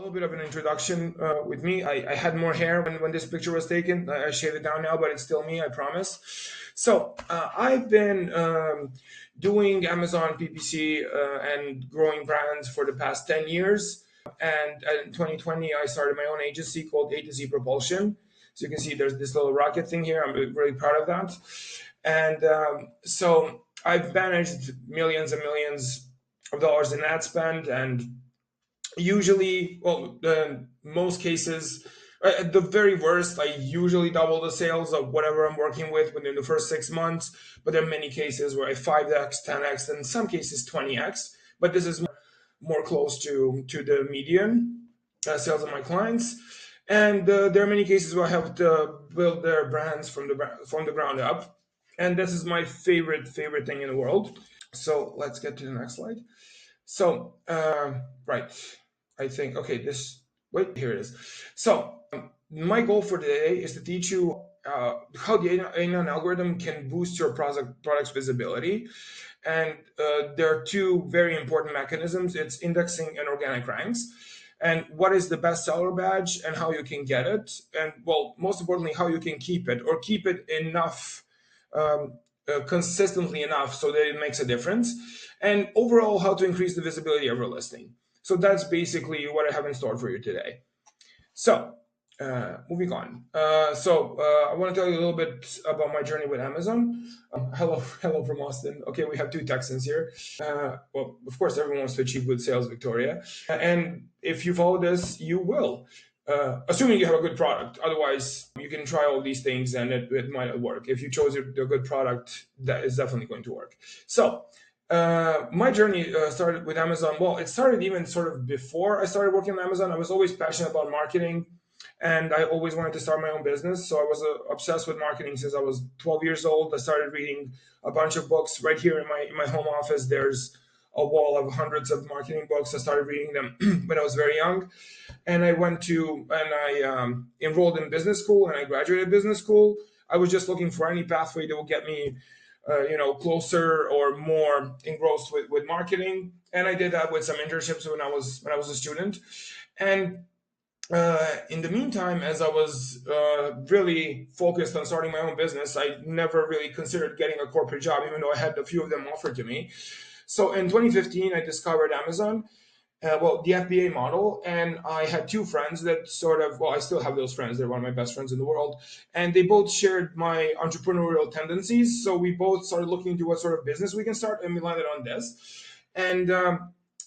little bit of an introduction with me. I had more hair when this picture was taken. I shaved it down now, but it's still me, I promise. So I've been doing Amazon PPC and growing brands for the past 10 years. And in 2020, I started my own agency called A to Z Propulsion. So you can see there's this little rocket thing here. I'm really proud of that. And so I've managed millions and millions of dollars in ad spend, and usually, well, most cases, at the very worst, I usually double the sales of whatever I'm working with within the first 6 months. But there are many cases where I 5x, 10x, and in some cases 20x. But this is more close to the median sales of my clients. And there are many cases where I have to build their brands from the ground up. And this is my favorite thing in the world. So let's get to the next slide. So, right, I think, okay, here it is. So my goal for today is to teach you how the A9 algorithm can boost your product's visibility. And there are two very important mechanisms. It's indexing and organic ranks. And what is the bestseller badge and how you can get it. And, well, most importantly, how you can keep it, or keep it enough, consistently enough so that it makes a difference. And overall, how to increase the visibility of your listing. So that's basically what I have in store for you today. So moving on. I want to tell you a little bit about my journey with Amazon. Hello from Austin. Okay, we have two Texans here. Well, of course, everyone wants to achieve good sales, Victoria. And if you follow this, you will. Assuming you have a good product. Otherwise, you can try all these things and it might not work. If you chose a good product, that is definitely going to work. So my journey started with Amazon. Well, it started even sort of before I started working on Amazon. I was always passionate about marketing, and I always wanted to start my own business. So I was obsessed with marketing since I was 12 years old. I started reading a bunch of books. Right here in my home office, there's a wall of hundreds of marketing books. I started reading them when I was very young. And I enrolled in business school, and I graduated business school. I was just looking for any pathway that would get me closer or more engrossed with marketing. And I did that with some internships when I was a student. And in the meantime, as I was really focused on starting my own business, I never really considered getting a corporate job, even though I had a few of them offered to me. So in 2015, I discovered Amazon, the FBA model, and I had two friends that I still have those friends. They're one of my best friends in the world, and they both shared my entrepreneurial tendencies. So we both started looking into what sort of business we can start, and we landed on this. And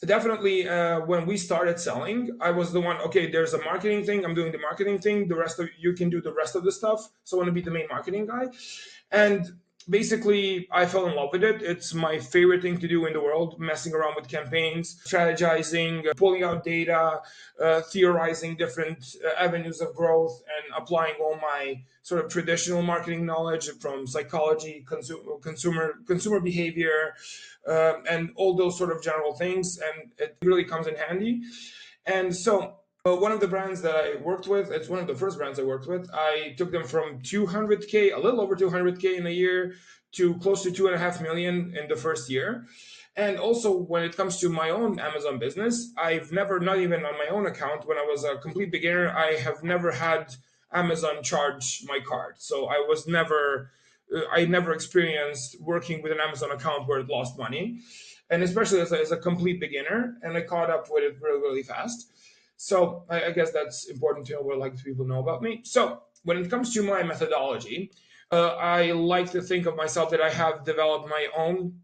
definitely, when we started selling, I was the one, okay, there's a marketing thing. I'm doing the marketing thing. The rest of you can do the rest of the stuff. So I want to be the main marketing guy. And basically, I fell in love with it. It's my favorite thing to do in the world, messing around with campaigns, strategizing, pulling out data, theorizing different avenues of growth, and applying all my sort of traditional marketing knowledge from psychology, consumer behavior, and all those sort of general things. And it really comes in handy. And so one of the brands that I worked with, it's one of the first brands I worked with. I took them from 200K, a little over 200K in a year, to close to 2.5 million in the first year. And also, when it comes to my own Amazon business, I've never, not even on my own account, when I was a complete beginner, I have never had Amazon charge my card. So I never experienced working with an Amazon account where it lost money. And especially as a complete beginner, and I caught up with it really, really fast. So I guess that's important to know what people know about me. So when it comes to my methodology, I like to think of myself that I have developed my own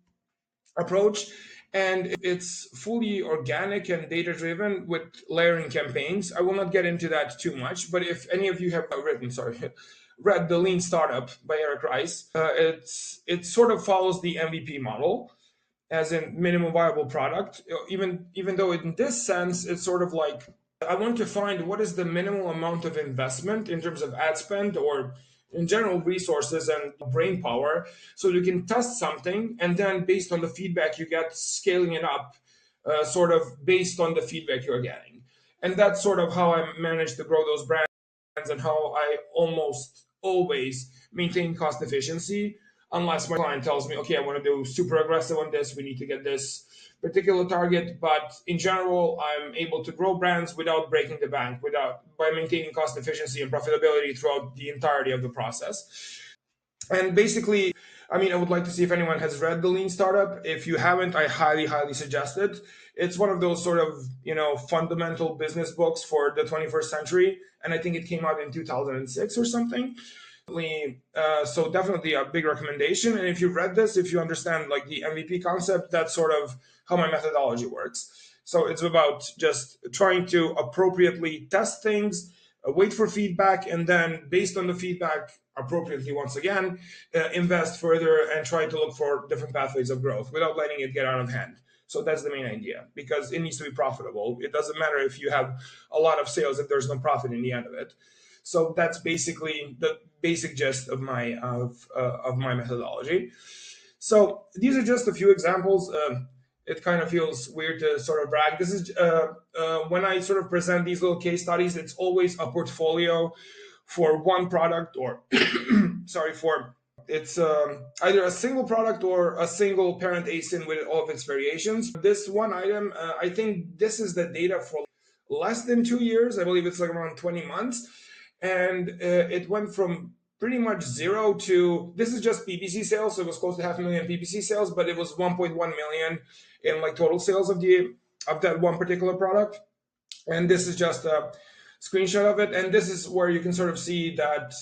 approach, and it's fully organic and data-driven with layering campaigns. I will not get into that too much, but if any of you have read The Lean Startup by Eric Rice, it sort of follows the MVP model, as in minimum viable product, even though in this sense, it's sort of like, I want to find what is the minimal amount of investment in terms of ad spend or in general resources and brain power, so you can test something, and then based on the feedback you get, scaling it up sort of based on the feedback you're getting. And that's sort of how I managed to grow those brands, and how I almost always maintain cost efficiency. unless my client tells me, okay, I want to do super aggressive on this, we need to get this particular target. But in general, I'm able to grow brands without breaking the bank, without by maintaining cost efficiency and profitability throughout the entirety of the process. And basically, I mean, I would like to see if anyone has read The Lean Startup. If you haven't, I highly, highly suggest it. It's one of those sort of, fundamental business books for the 21st century. And I think it came out in 2006 or something. So definitely a big recommendation. And if you've read this, if you understand like the MVP concept, that's sort of how my methodology works. So it's about just trying to appropriately test things, wait for feedback, and then based on the feedback, appropriately once again, invest further and try to look for different pathways of growth without letting it get out of hand. So that's the main idea, because it needs to be profitable. It doesn't matter if you have a lot of sales if there's no profit in the end of it. So that's basically the basic gist of my methodology. So these are just a few examples. It kind of feels weird to sort of brag. This is when I sort of present these little case studies, it's always a portfolio for one product, or sorry, for it's either a single product or a single parent ASIN with all of its variations. This one item, I think this is the data for less than 2 years. I believe it's like around 20 months. And it went from pretty much zero to, this is just PPC sales. So it was close to 500,000 PPC sales, but it was 1.1 million in like total sales of that one particular product. And this is just a screenshot of it. And this is where you can sort of see that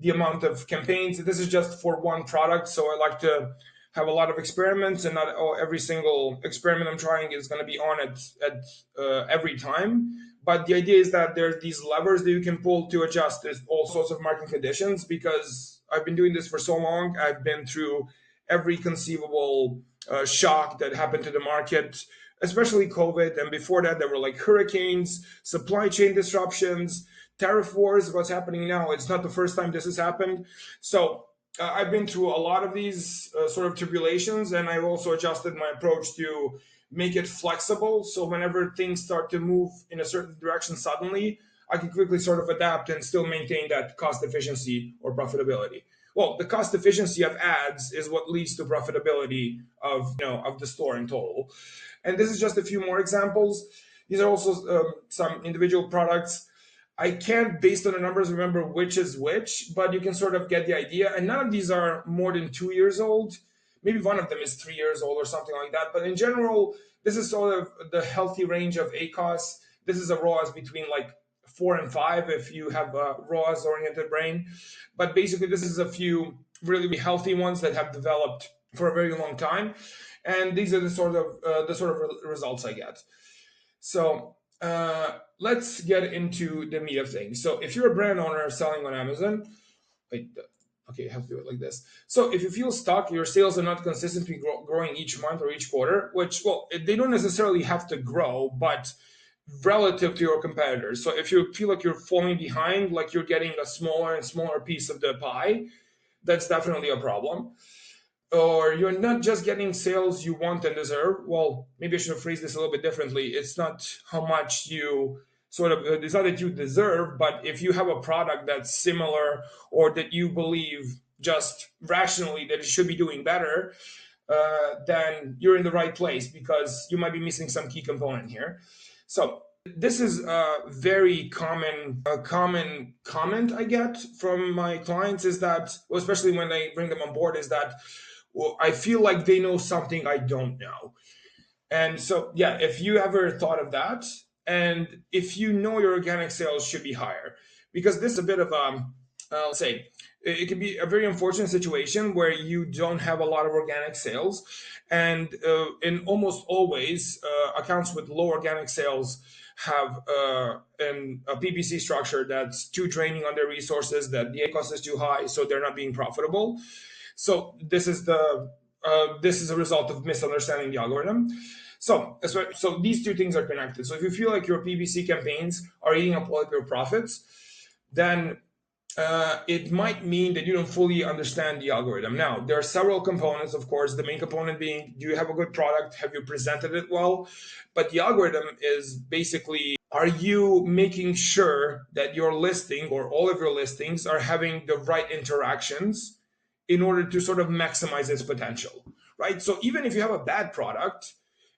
the amount of campaigns. This is just for one product. So I like to have a lot of experiments, and not every single experiment I'm trying is going to be on at every time. But the idea is that there's these levers that you can pull to adjust all sorts of market conditions, because I've been doing this for so long. I've been through every conceivable shock that happened to the market, especially COVID. And before that, there were like hurricanes, supply chain disruptions, tariff wars, what's happening now. It's not the first time this has happened. So I've been through a lot of these sort of tribulations, and I've also adjusted my approach to make it flexible. So whenever things start to move in a certain direction suddenly, I can quickly sort of adapt and still maintain that cost efficiency or profitability. Well, the cost efficiency of ads is what leads to profitability of the store in total. And this is just a few more examples. These are also some individual products. I can't, based on the numbers, remember which is which, but you can sort of get the idea. And none of these are more than 2 years old. Maybe one of them is 3 years old or something like that. But in general, this is sort of the healthy range of ACOS. This is a ROAS between like 4 and 5 if you have a ROAS-oriented brain. But basically, this is a few really healthy ones that have developed for a very long time. And these are the sort of results I get. So let's get into the meat of things. So if you're a brand owner selling on Amazon, okay, I have to do it like this. So if you feel stuck, your sales are not consistently growing each month or each quarter, which, well, they don't necessarily have to grow, but relative to your competitors. So if you feel like you're falling behind, like you're getting a smaller and smaller piece of the pie, that's definitely a problem. Or you're not just getting sales you want and deserve. Well, maybe I should phrase this a little bit differently. It's not how much you it's not that you deserve, but if you have a product that's similar, or that you believe just rationally that it should be doing better, then you're in the right place, because you might be missing some key component here. So this is a very common comment I get from my clients, is that, well, especially when I bring them on board, is that, well, I feel like they know something I don't know. And so, yeah, if you ever thought of that, and if you know your organic sales should be higher, because this is a bit of let's say, it can be a very unfortunate situation where you don't have a lot of organic sales. And in almost always, accounts with low organic sales have a PPC structure that's too draining on their resources, that the cost is too high, so they're not being profitable. So this is a result of misunderstanding the algorithm. So these two things are connected. So if you feel like your PPC campaigns are eating up all of your profits, then it might mean that you don't fully understand the algorithm. Now, there are several components, of course, the main component being, do you have a good product? Have you presented it well? But the algorithm is basically, are you making sure that your listing or all of your listings are having the right interactions in order to sort of maximize its potential, right? So even if you have a bad product,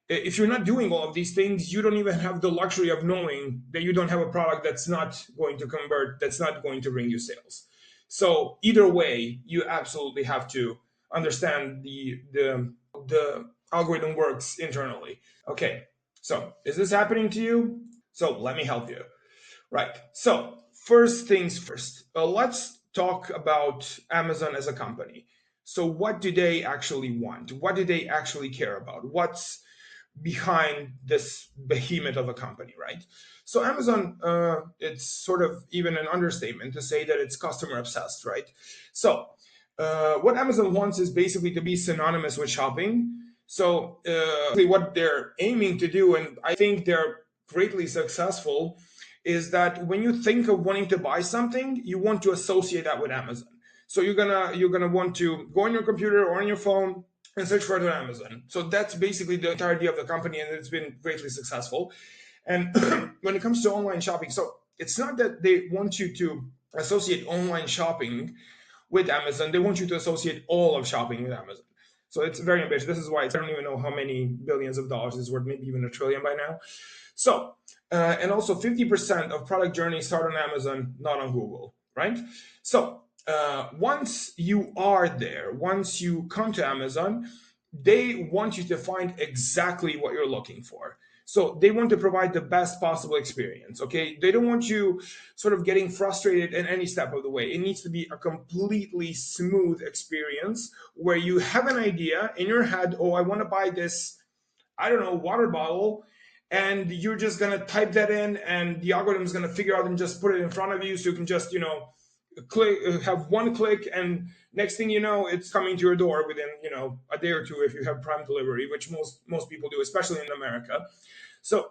if you're not doing all of these things, you don't even have the luxury of knowing that you don't have a product that's not going to convert, that's not going to bring you sales. So either way, you absolutely have to understand the algorithm works internally. Okay, so is this happening to you? So let me help you. Right. So first things first, let's talk about Amazon as a company. So what do they actually want? What do they actually care about? What's behind this behemoth of a company, right? So Amazon, it's sort of even an understatement to say that it's customer obsessed, right? So what Amazon wants is basically to be synonymous with shopping. So what they're aiming to do, and I think they're greatly successful, is that when you think of wanting to buy something, you want to associate that with Amazon. So you're gonna want to go on your computer or on your phone and search for it on Amazon. So that's basically the entire idea of the company, and it's been greatly successful. And when it comes to online shopping, so it's not that they want you to associate online shopping with Amazon, they want you to associate all of shopping with Amazon. So it's very ambitious. This is why I don't even know how many billions of dollars it's worth, maybe even a trillion by now. So, and also 50% of product journeys start on Amazon, not on Google, right? So, once you are there, once you come to Amazon, they want you to find exactly what you're looking for. So they want to provide the best possible experience, okay? They don't want you sort of getting frustrated in any step of the way. It needs to be a completely smooth experience where you have an idea in your head, oh, I want to buy this, I don't know, water bottle, and you're just gonna type that in, and the algorithm is gonna figure out and just put it in front of you, so you can just click, have one click, and next thing you know, it's coming to your door within a day or two if you have Prime delivery, which most people do, especially in America. So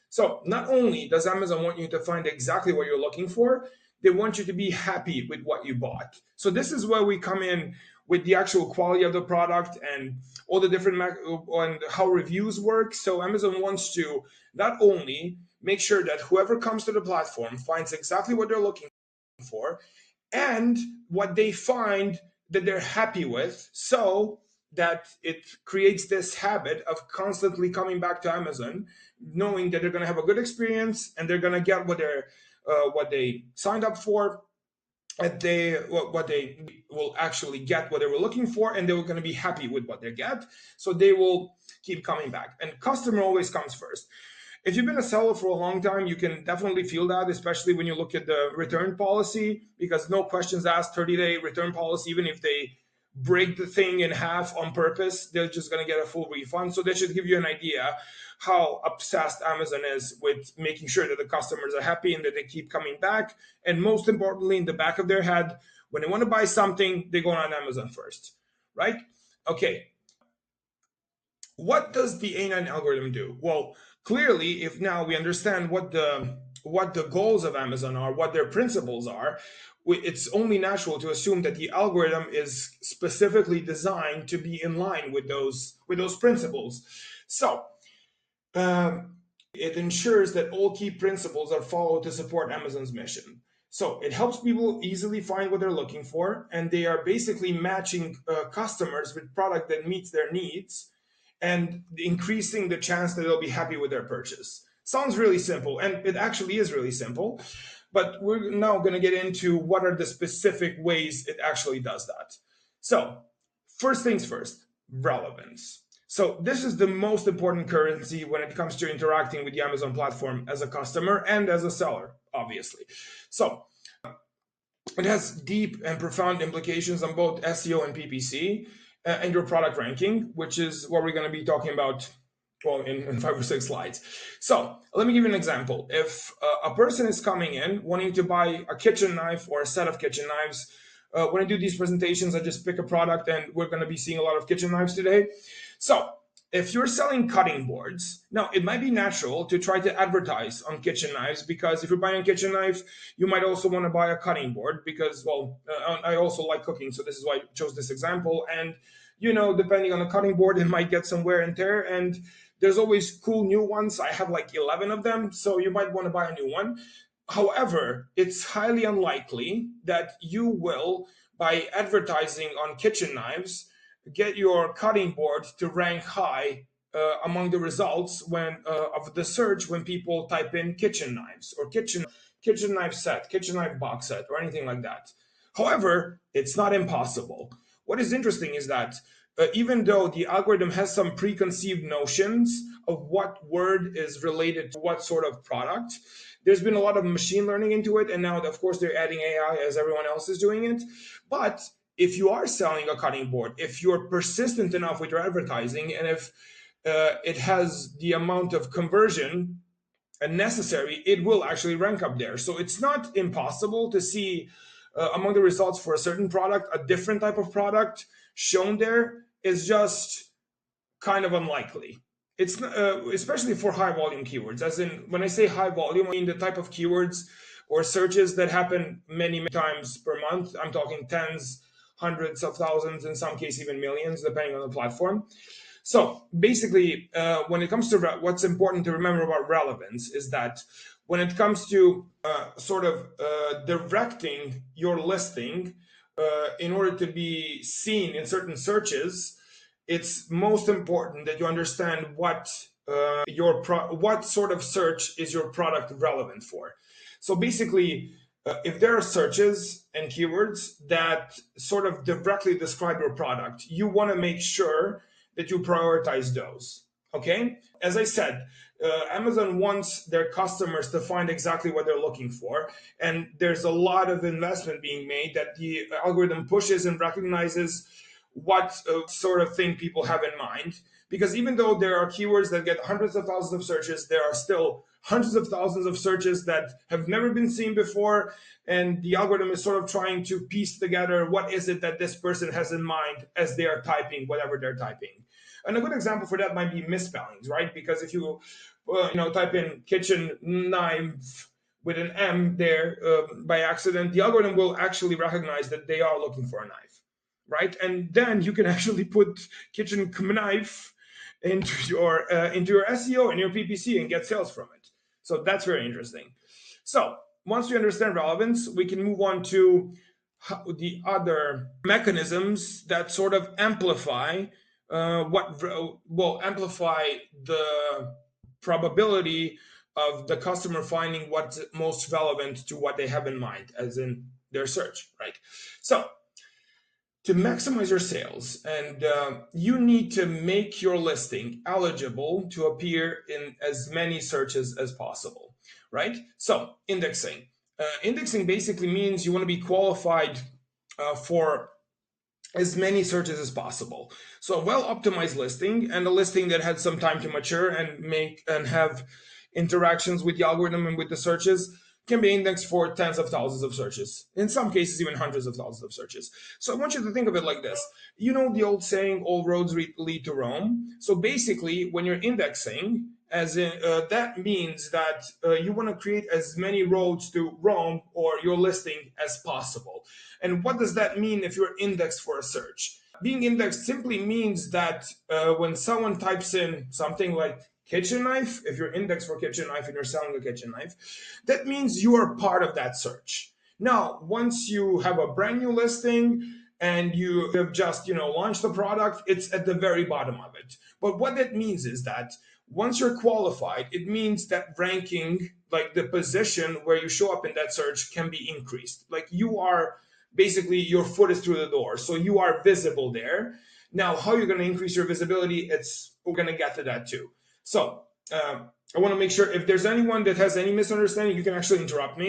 so not only does Amazon want you to find exactly what you're looking for, they want you to be happy with what you bought. So this is where we come in with the actual quality of the product and all the different and how reviews work. So Amazon wants to not only make sure that whoever comes to the platform finds exactly what they're looking for, and what they find that they're happy with, so that it creates this habit of constantly coming back to Amazon, knowing that they're going to have a good experience and they're going to get what they signed up for, and what they will actually get what they were looking for, and they were going to be happy with what they get, so they will keep coming back. And customer always comes first. If you've been a seller for a long time, you can definitely feel that, especially when you look at the return policy, because no questions asked, 30-day return policy. Even if they break the thing in half on purpose, they're just going to get a full refund. So that should give you an idea how obsessed Amazon is with making sure that the customers are happy and that they keep coming back. And most importantly, in the back of their head, when they want to buy something, they go on Amazon first, right? Okay. What does the A9 algorithm do? Well, clearly, if now we understand what the goals of Amazon are, what their principles are, it's only natural to assume that the algorithm is specifically designed to be in line with those principles. So it ensures that all key principles are followed to support Amazon's mission. So it helps people easily find what they're looking for, and they are basically matching customers with product that meets their needs and increasing the chance that they'll be happy with their purchase. Sounds really simple, and it actually is really simple, but we're now going to get into what are the specific ways it actually does that. So first things first, relevance. So this is the most important currency when it comes to interacting with the Amazon platform as a customer and as a seller, obviously. So it has deep and profound implications on both SEO and PPC and your product ranking, which is what we're going to be talking about, well, in 5 or 6 slides. So let me give you an example. If a person is coming in wanting to buy a kitchen knife or a set of kitchen knives, when I do these presentations, I just pick a product, and we're going to be seeing a lot of kitchen knives today. So if you're selling cutting boards, now it might be natural to try to advertise on kitchen knives, because if you're buying a kitchen knife, you might also want to buy a cutting board, because, well, I also like cooking, so this is why I chose this example. And, depending on the cutting board, it might get some wear and tear, and there's always cool new ones. I have like 11 of them, so you might want to buy a new one. However, it's highly unlikely that you will by advertising on kitchen knives, get your cutting board to rank high among the results of the search when people type in kitchen knives or kitchen knife set, kitchen knife box set, or anything like that. However, it's not impossible. What is interesting is that even though the algorithm has some preconceived notions of what word is related to what sort of product, there's been a lot of machine learning into it, and now, of course, they're adding AI as everyone else is doing it. But if you are selling a cutting board, if you're persistent enough with your advertising, and if it has the amount of conversion necessary, it will actually rank up there. So it's not impossible to see among the results for a certain product, a different type of product shown there. Is just kind of unlikely. It's especially for high volume keywords. As in, when I say high volume, I mean the type of keywords or searches that happen many times per month. I'm talking tens, hundreds of thousands, in some cases even millions, depending on the platform. So basically, when it comes to what's important to remember about relevance is that when it comes to directing your listing in order to be seen in certain searches, it's most important that you understand what what sort of search is your product relevant for. So basically, if there are searches and keywords that sort of directly describe your product, you want to make sure that you prioritize those. Okay? As I said, Amazon wants their customers to find exactly what they're looking for. And there's a lot of investment being made that the algorithm pushes and recognizes what sort of thing people have in mind. Because even though there are keywords that get hundreds of thousands of searches, there are still hundreds of thousands of searches that have never been seen before. And the algorithm is sort of trying to piece together what is it that this person has in mind as they are typing whatever they're typing. And a good example for that might be misspellings, right? Because if you type in kitchen knife with an M there by accident, the algorithm will actually recognize that they are looking for a knife, right? And then you can actually put kitchen knife into your SEO and your PPC and get sales from it. So that's very interesting. So once we understand relevance, we can move on to the other mechanisms that sort of amplify amplify the probability of the customer finding what's most relevant to what they have in mind, as in their search, right? So to maximize your sales, and you need to make your listing eligible to appear in as many searches as possible, right? So indexing. Indexing basically means you want to be qualified for as many searches as possible. So a well-optimized listing, and a listing that had some time to mature and have interactions with the algorithm and with the searches, can be indexed for tens of thousands of searches. In some cases, even hundreds of thousands of searches. So I want you to think of it like this. You know the old saying, all roads lead to Rome. So basically, when you're indexing, as in that means that you want to create as many roads to Rome or your listing as possible. And what does that mean if you're indexed for a search? Being indexed simply means that when someone types in something like kitchen knife, if you're indexed for kitchen knife and you're selling a kitchen knife, that means you are part of that search. Now, once you have a brand new listing and you have just launched the product, it's at the very bottom of it. But what that means is that once you're qualified, it means that ranking, like the position where you show up in that search, can be increased. Like you are basically, your foot is through the door, so you are visible there. Now, how you're going to increase your visibility, we're going to get to that too. So I want to make sure if there's anyone that has any misunderstanding, you can actually interrupt me.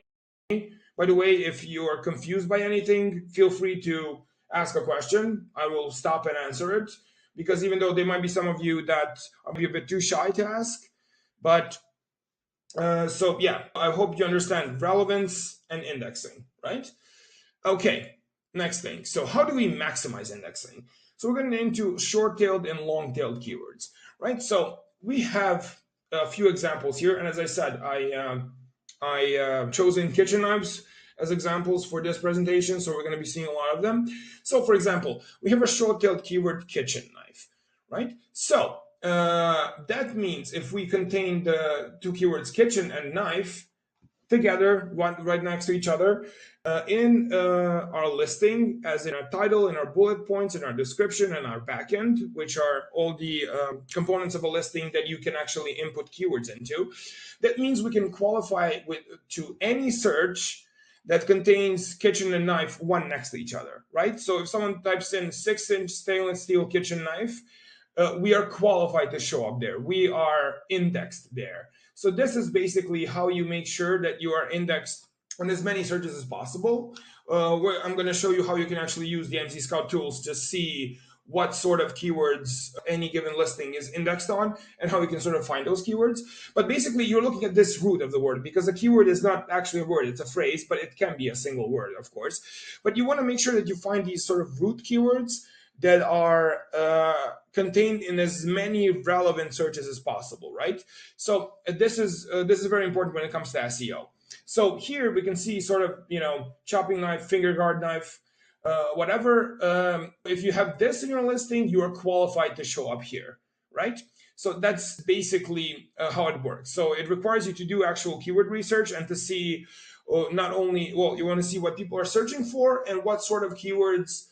By the way, if you are confused by anything, feel free to ask a question. I will stop and answer it, because even though there might be some of you that are a bit too shy to ask, but so yeah, I hope you understand relevance and indexing, right? Okay, next thing. So how do we maximize indexing? So we're going into short-tailed and long-tailed keywords, right? So we have a few examples here, and as I said, I chosen kitchen knives as examples for this presentation, so we're going to be seeing a lot of them. So for example, we have a short-tailed keyword kitchen knife, right? So that means if we contain the two keywords kitchen and knife, together, one right next to each other, in our listing, as in our title, in our bullet points, in our description, and our backend, which are all the components of a listing that you can actually input keywords into. That means we can qualify to any search that contains kitchen and knife one next to each other, right? So if someone types in 6-inch stainless steel kitchen knife, we are qualified to show up there. We are indexed there. So this is basically how you make sure that you are indexed on as many searches as possible. I'm going to show you how you can actually use the AMZScout tools to see what sort of keywords any given listing is indexed on and how you can sort of find those keywords. But basically, you're looking at this root of the word, because a keyword is not actually a word, it's a phrase, but it can be a single word, of course. But you want to make sure that you find these sort of root keywords that are contained in as many relevant searches as possible, right? So this is very important when it comes to SEO. So here we can see sort of, chopping knife, finger guard knife, whatever. If you have this in your listing, you are qualified to show up here, right? So that's basically how it works. So it requires you to do actual keyword research and to see not only, well, you want to see what people are searching for and what sort of keywords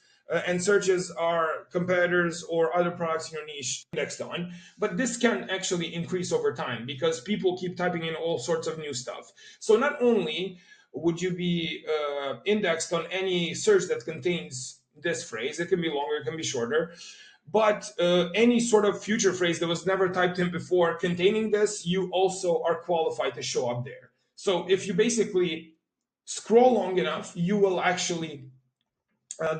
and searches are competitors or other products in your niche indexed on. But this can actually increase over time because people keep typing in all sorts of new stuff. So not only would you be indexed on any search that contains this phrase, it can be longer, it can be shorter, but any sort of future phrase that was never typed in before containing this, you also are qualified to show up there. So if you basically scroll long enough, you will actually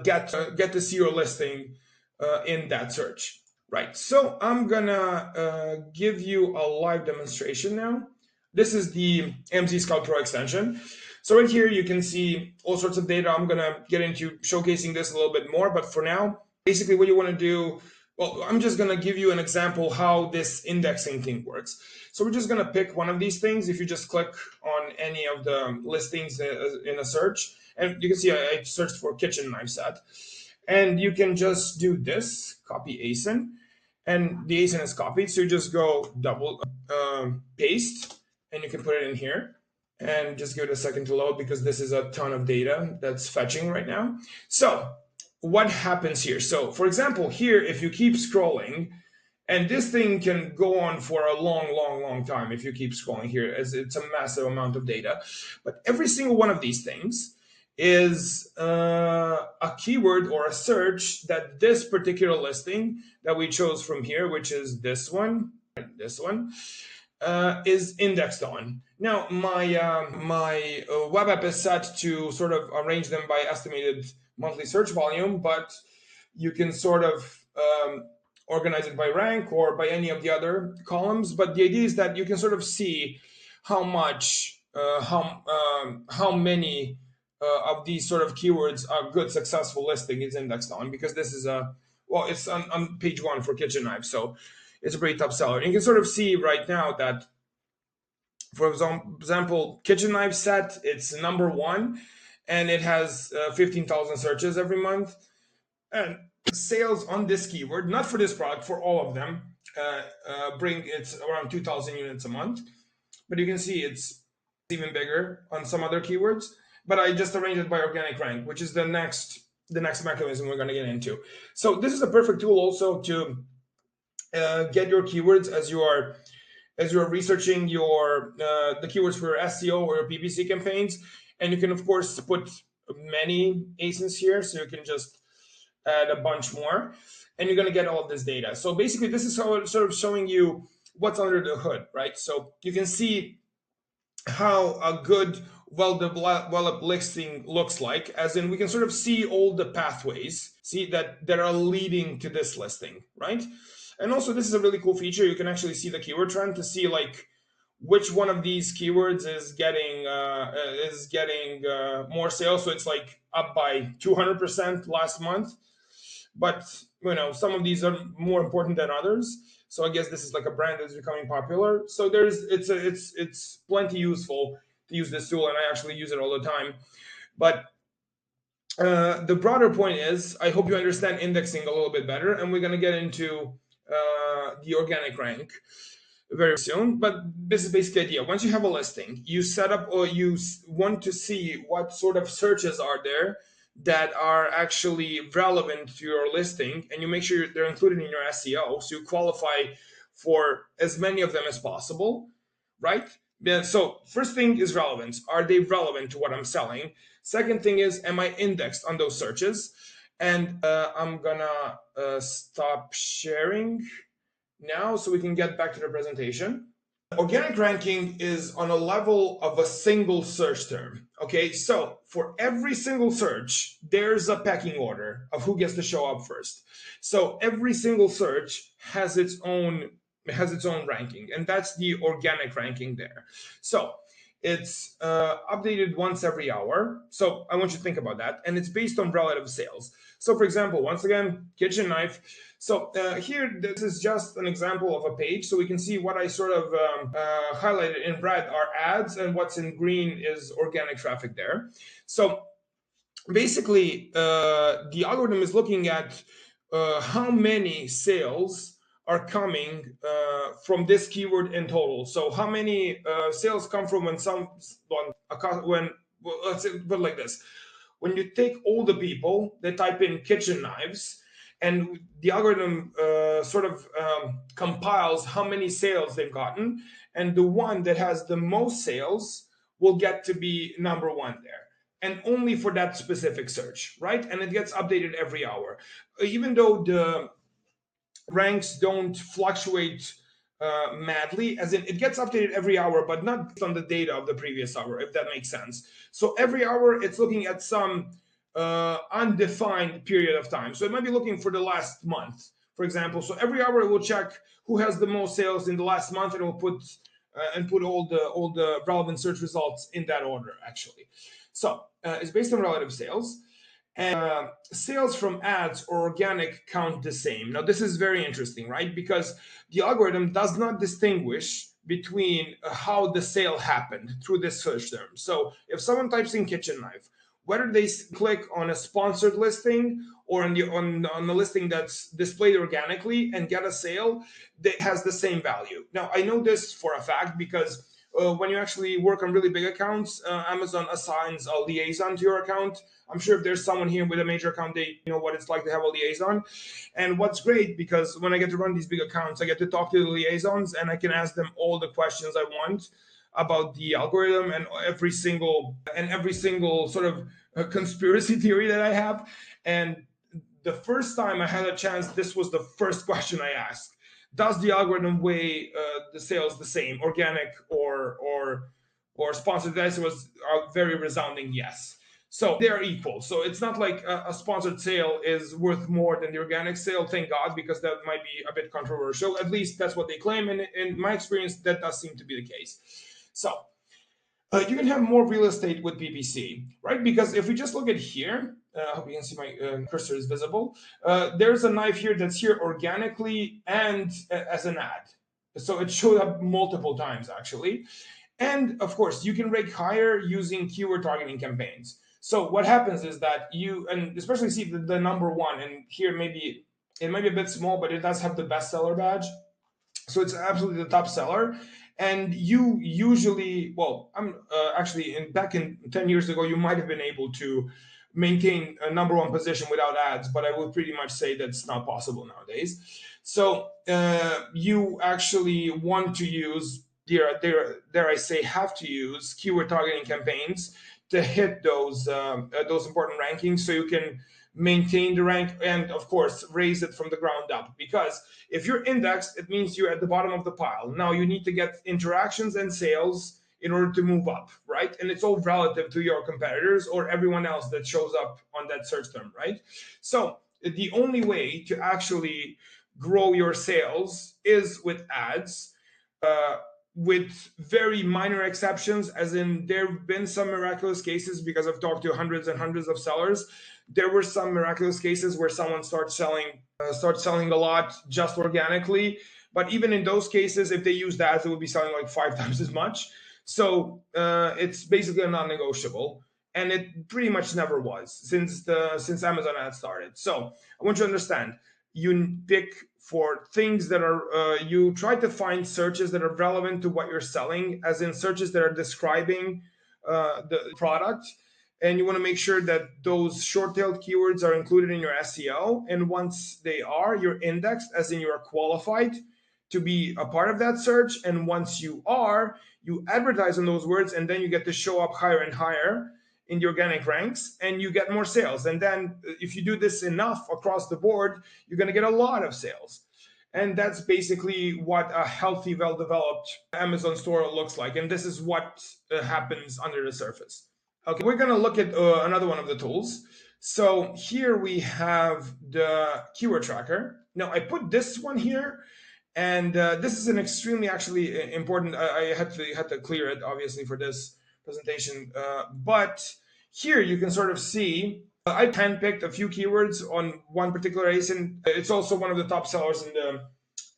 get to see your listing in that search, right? So I'm gonna give you a live demonstration now. This is the AMZScout Pro extension. So right here you can see all sorts of data. I'm gonna get into showcasing this a little bit more, but for now, basically what you want to do, well, I'm just gonna give you an example how this indexing thing works. So we're just gonna pick one of these things. If you just click on any of the listings in a search, and you can see I searched for kitchen knife set. And you can just do this, copy ASIN, and the ASIN is copied. So you just go double paste, and you can put it in here. And just give it a second to load because this is a ton of data that's fetching right now. So what happens here? So for example, here, if you keep scrolling, and this thing can go on for a long time if you keep scrolling here, as it's a massive amount of data. But every single one of these things is a keyword or a search that this particular listing that we chose from here, which is this one, is indexed on. Now, my web app is set to sort of arrange them by estimated monthly search volume, but you can sort of organize it by rank or by any of the other columns. But the idea is that you can sort of see how much, how many of these sort of keywords a good successful listing is indexed on, because this is it's on page 1 for kitchen knives, so it's a pretty top seller. And you can sort of see right now that, for example, kitchen knife set, it's number 1, and it has 15,000 searches every month. And sales on this keyword, not for this product, for all of them, it's around 2,000 units a month. But you can see it's even bigger on some other keywords. But I just arranged it by organic rank, which is the next mechanism we're going to get into. So this is a perfect tool also to get your keywords as you are researching your the keywords for your SEO or your PPC campaigns. And you can of course put many ASINs here, so you can just add a bunch more, and you're going to get all of this data. So basically, this is how it's sort of showing you what's under the hood, right? So you can see how a good well-developed listing looks like, as in we can sort of see all the pathways, see that are leading to this listing, right? And also this is a really cool feature. You can actually see the keyword trend to see like which one of these keywords is getting more sales. So it's like up by 200% last month, but some of these are more important than others. So I guess this is like a brand that's becoming popular. So it's plenty useful to use this tool, and I actually use it all the time. But the broader point is, I hope you understand indexing a little bit better, and we're going to get into the organic rank. very soon. But this is basically the idea. Once you have a listing, you set up, or you want to see what sort of searches are there that are actually relevant to your listing, and you make sure they're included in your SEO, so you qualify for as many of them as possible, right? Yeah, so first thing is relevance. Are they relevant to what I'm selling? Second thing is, am I indexed on those searches? And I'm gonna stop sharing now so we can get back to the presentation. Organic ranking is on a level of a single search term. Okay, so for every single search, there's a pecking order of who gets to show up first. So every single search has its own ranking, and that's the organic ranking there. So it's updated once every hour. So I want you to think about that, and it's based on relative sales. So for example, once again, kitchen knife. So here, this is just an example of a page. So we can see what I sort of highlighted in red are ads, and what's in green is organic traffic there. So basically, the algorithm is looking at how many sales are coming from this keyword in total. So how many sales come from when well, let's put it like this. When you take all the people that type in kitchen knives, and the algorithm sort of compiles how many sales they've gotten, and the one that has the most sales will get to be number one there, and only for that specific search, right? And it gets updated every hour. Even though the ranks don't fluctuate madly, as in it gets updated every hour, but not based on the data of the previous hour, if that makes sense. So every hour it's looking at some undefined period of time. So it might be looking for the last month, for example. So every hour it will check who has the most sales in the last month, and it will put all the relevant search results in that order, actually. So it's based on relative sales. And sales from ads or organic count the same. Now, this is very interesting, right? Because the algorithm does not distinguish between how the sale happened through this search term. So if someone types in kitchen knife, whether they click on a sponsored listing or on the listing that's displayed organically and get a sale, that has the same value. Now, I know this for a fact because when you actually work on really big accounts, Amazon assigns a liaison to your account. I'm sure if there's someone here with a major account, they know what it's like to have a liaison. And what's great, because when I get to run these big accounts, I get to talk to the liaisons and I can ask them all the questions I want about the algorithm and every single sort of conspiracy theory that I have. And the first time I had a chance, this was the first question I asked. Does the algorithm weigh the sales the same, organic or sponsored? This was a very resounding yes. So they're equal. So it's not like a sponsored sale is worth more than the organic sale, thank God, because that might be a bit controversial. At least that's what they claim. And in my experience, that does seem to be the case. So you can have more real estate with PPC, right? Because if we just look at here, I hope you can see my cursor is visible. There's a knife here that's here organically and as an ad. So it showed up multiple times actually. And of course, you can rank higher using keyword targeting campaigns. So what happens is that you, and especially see the number one, and here maybe it might be a bit small, but it does have the bestseller badge. So it's absolutely the top seller. And you usually, well, I'm actually back in 10 years ago, you might have been able to maintain a number one position without ads, but I would pretty much say that's not possible nowadays. So you actually want to use, dare I say, have to use keyword targeting campaigns to hit those important rankings, so you can maintain the rank and of course raise it from the ground up. Because if you're indexed, it means you're at the bottom of the pile. Now you need to get interactions and sales in order to move up, right? And it's all relative to your competitors or everyone else that shows up on that search term, right? So the only way to actually grow your sales is with ads, with very minor exceptions, as in there have been some miraculous cases, because I've talked to hundreds and hundreds of sellers. There were some miraculous cases where someone starts selling a lot just organically. But even in those cases, if they used ads, it would be selling like 5 times as much. So it's basically a non-negotiable, and it pretty much never was since Amazon ads started. So I want you to understand: you pick for things that are you try to find searches that are relevant to what you're selling, as in searches that are describing the product, and you want to make sure that those short-tailed keywords are included in your SEO. And once they are, you're indexed, as in you're qualified to be a part of that search. And once you are, you advertise on those words, and then you get to show up higher and higher in the organic ranks, and you get more sales. And then if you do this enough across the board, you're going to get a lot of sales. And that's basically what a healthy, well-developed Amazon store looks like. And this is what happens under the surface. Okay, we're going to look at another one of the tools. So here we have the keyword tracker. Now I put this one here, and this is an extremely actually important. I had to clear it obviously for this presentation, but here you can sort of see I handpicked a few keywords on one particular ASIN. It's also one of the top sellers in the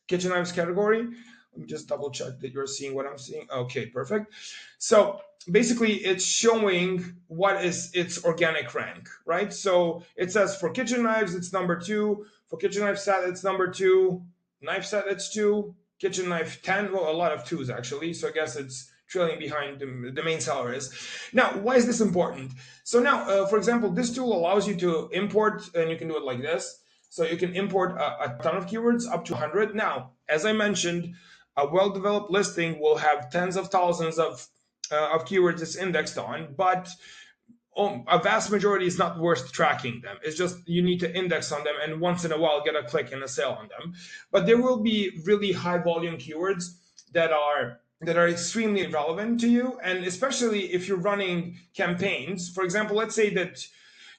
kitchen knives category. Let me just double check that you're seeing what I'm seeing. Okay, perfect. So basically it's showing what is its organic rank, right? So it says for kitchen knives, it's number 2. For kitchen knife set, it's number 2. Knife set, it's 2. Kitchen knife 10, well, a lot of 2s actually. So I guess it's trailing behind the main seller is. Now, why is this important? So now, for example, this tool allows you to import, and you can do it like this. So you can import a ton of keywords, up to 100. Now, as I mentioned, a well-developed listing will have tens of thousands of keywords it's indexed on, but a vast majority is not worth tracking them. It's just you need to index on them, and once in a while get a click and a sale on them. But there will be really high volume keywords that are extremely relevant to you, and especially if you're running campaigns. For example, let's say that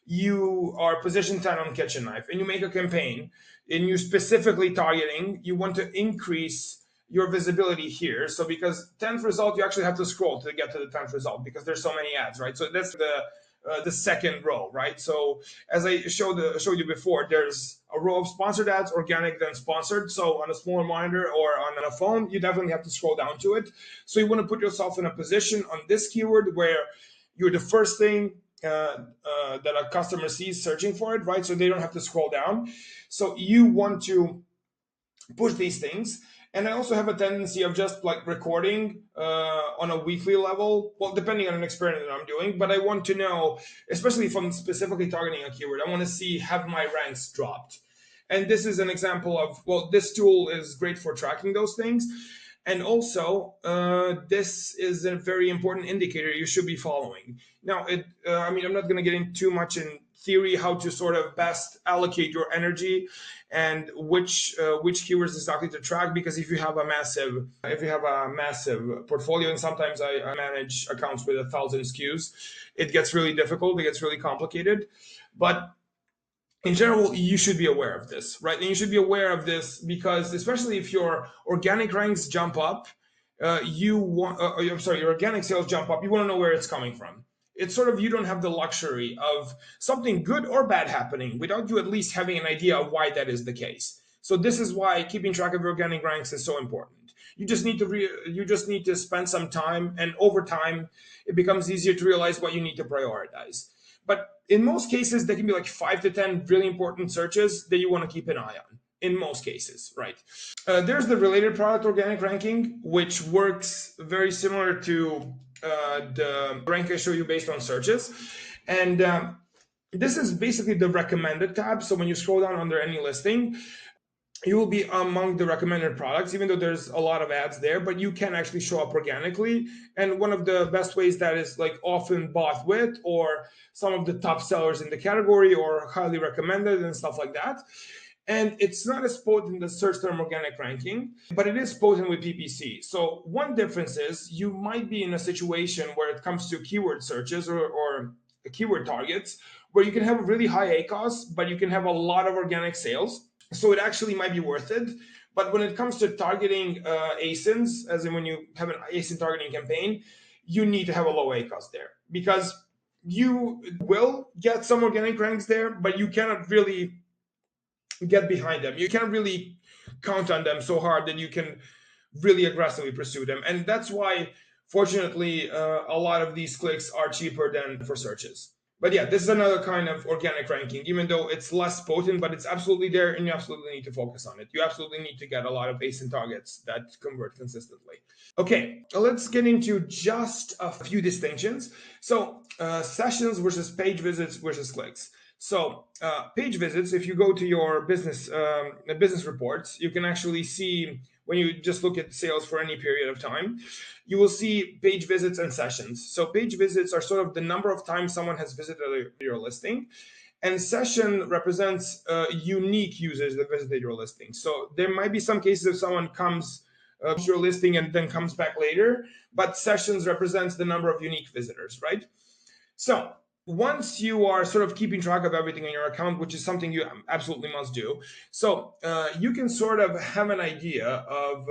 you are position 10 on kitchen knife and you make a campaign and you're specifically targeting, you want to increase your visibility here. So because 10th result, you actually have to scroll to get to the 10th result because there's so many ads, right? So that's the second row, right? So as I showed you before, there's a row of sponsored ads, organic, then sponsored. So on a smaller monitor or on a phone, you definitely have to scroll down to it. So you want to put yourself in a position on this keyword where you're the first thing that a customer sees searching for it, right? So they don't have to scroll down. So you want to push these things. And I also have a tendency of just like recording on a weekly level, well, depending on an experiment that I'm doing. But I want to know, especially if I'm specifically targeting a keyword, I want to see, have my ranks dropped? And this is an example of, well, this tool is great for tracking those things. And also, this is a very important indicator you should be following. Now, I mean, I'm not going to get into too much in theory how to sort of best allocate your energy and which keywords exactly to track, because if you have a massive portfolio, and sometimes I manage accounts with 1,000 SKUs, it gets really difficult, it gets really complicated. But in general, you should be aware of this, right? And you should be aware of this because, especially if your organic ranks jump up, your organic sales jump up, you want to know where it's coming from. It's sort of, you don't have the luxury of something good or bad happening without you at least having an idea of why that is the case. So this is why keeping track of your organic ranks is so important. You just need to spend some time, and over time, it becomes easier to realize what you need to prioritize. But in most cases, there can be like 5 to 10 really important searches that you want to keep an eye on. In most cases, right? There's the related product organic ranking, which works very similar to the rank I show you based on searches. And this is basically the recommended tab. So when you scroll down under any listing, you will be among the recommended products, even though there's a lot of ads there, but you can actually show up organically. And one of the best ways that is like often bought with, or some of the top sellers in the category, or highly recommended and stuff like that. And it's not as potent in the search term organic ranking, but it is potent with PPC. So one difference is you might be in a situation where it comes to keyword searches or keyword targets, where you can have a really high ACOS, but you can have a lot of organic sales. So it actually might be worth it. But when it comes to targeting ASINs, as in when you have an ASIN targeting campaign, you need to have a low ACOS there, because you will get some organic ranks there, but you cannot really get behind them. You can't really count on them so hard that you can really aggressively pursue them. And that's why, fortunately, a lot of these clicks are cheaper than for searches. But yeah, this is another kind of organic ranking, even though it's less potent, but it's absolutely there and you absolutely need to focus on it. You absolutely need to get a lot of ASIN targets that convert consistently. Okay, let's get into just a few distinctions. So, sessions versus page visits versus clicks. So, page visits, if you go to your business reports, you can actually see when you just look at sales for any period of time, you will see page visits and sessions. So, page visits are sort of the number of times someone has visited your listing, and session represents unique users that visited your listing. So, there might be some cases if someone comes your listing and then comes back later, but sessions represents the number of unique visitors, right? So once you are sort of keeping track of everything in your account, which is something you absolutely must do, so you can sort of have an idea of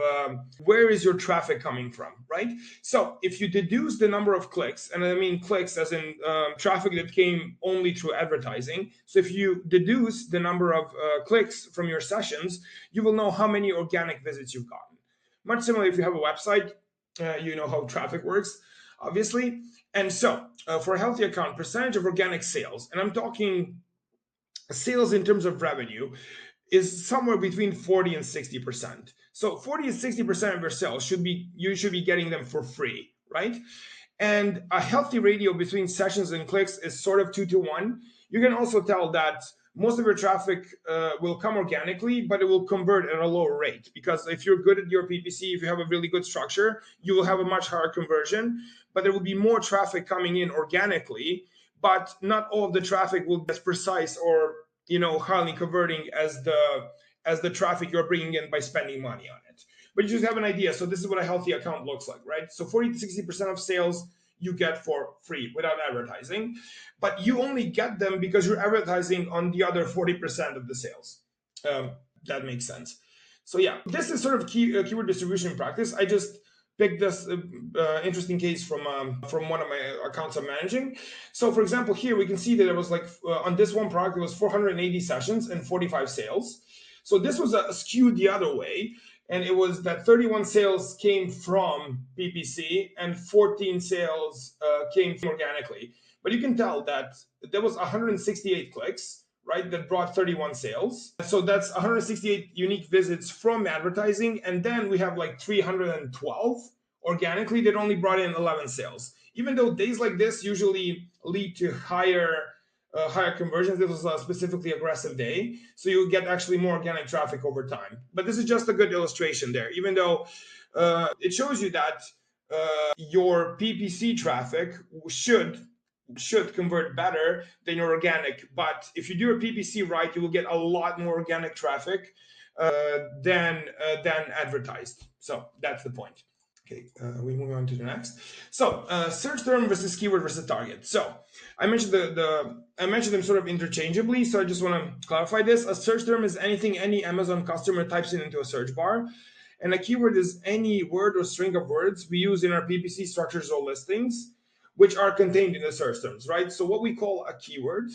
where is your traffic coming from, right? So if you deduce the number of clicks, and I mean clicks as in traffic that came only through advertising, so if you deduce the number of clicks from your sessions, you will know how many organic visits you've gotten. Much similar if you have a website, you know how traffic works, obviously. And so for a healthy account, percentage of organic sales, and I'm talking sales in terms of revenue, is somewhere between 40 and 60%. So 40 and 60% of your sales you should be getting them for free, right? And a healthy ratio between sessions and clicks is sort of 2-to-1. You can also tell that most of your traffic will come organically, but it will convert at a lower rate, because if you're good at your PPC, if you have a really good structure, you will have a much higher conversion, but there will be more traffic coming in organically, but not all of the traffic will be as precise or highly converting as the traffic you're bringing in by spending money on it. But you just have an idea. So this is what a healthy account looks like, right? So 40 to 60% of sales you get for free without advertising, but you only get them because you're advertising on the other 40% of the sales. That makes sense. So yeah, this is sort of keyword distribution practice. I just picked this interesting case from one of my accounts I'm managing. So for example, here we can see that it was like on this one product, it was 480 sessions and 45 sales. So this was skewed the other way. And it was that 31 sales came from PPC and 14 sales came organically. But you can tell that there was 168 clicks, right, that brought 31 sales. So that's 168 unique visits from advertising. And then we have like 312 organically that only brought in 11 sales. Even though days like this usually lead to higher conversions, this was a specifically aggressive day, so you get actually more organic traffic over time. But this is just a good illustration there, even though it shows you that your PPC traffic should convert better than your organic. But if you do your PPC right, you will get a lot more organic traffic than advertised. So that's the point. Okay, we move on to the next. So search term versus keyword versus target. So I mentioned I mentioned them sort of interchangeably. So I just want to clarify this. A search term is anything any Amazon customer types into a search bar, and a keyword is any word or string of words we use in our PPC structures or listings, which are contained in the search terms, right? So what we call a keyword.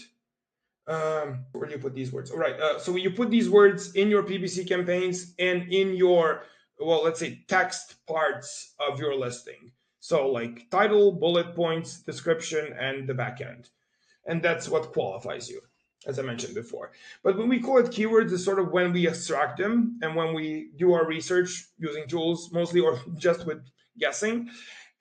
Where do you put these words? All right. So you put these words in your PPC campaigns and in your, well, let's say text parts of your listing. So like title, bullet points, description, and the backend. And that's what qualifies you, as I mentioned before. But when we call it keywords, is sort of when we extract them and when we do our research using tools mostly, or just with guessing.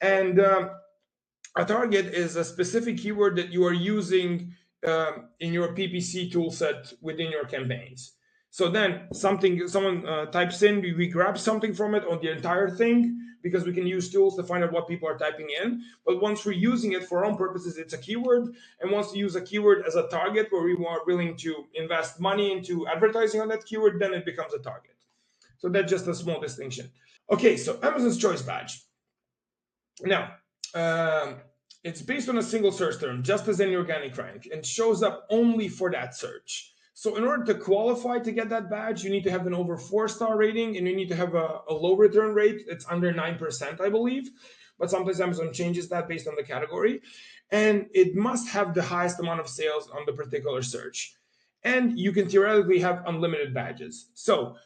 And a target is a specific keyword that you are using in your PPC toolset within your campaigns. So then someone types in, we grab something from it or the entire thing, because we can use tools to find out what people are typing in. But once we're using it for our own purposes, it's a keyword. And once we use a keyword as a target where we are willing to invest money into advertising on that keyword, then it becomes a target. So that's just a small distinction. Okay, so Amazon's Choice Badge. Now, it's based on a single search term, just as any organic rank, and shows up only for that search. So in order to qualify to get that badge, you need to have an over 4-star rating, and you need to have a low return rate. It's under 9%, I believe. But sometimes Amazon changes that based on the category. And it must have the highest amount of sales on the particular search. And you can theoretically have unlimited badges. So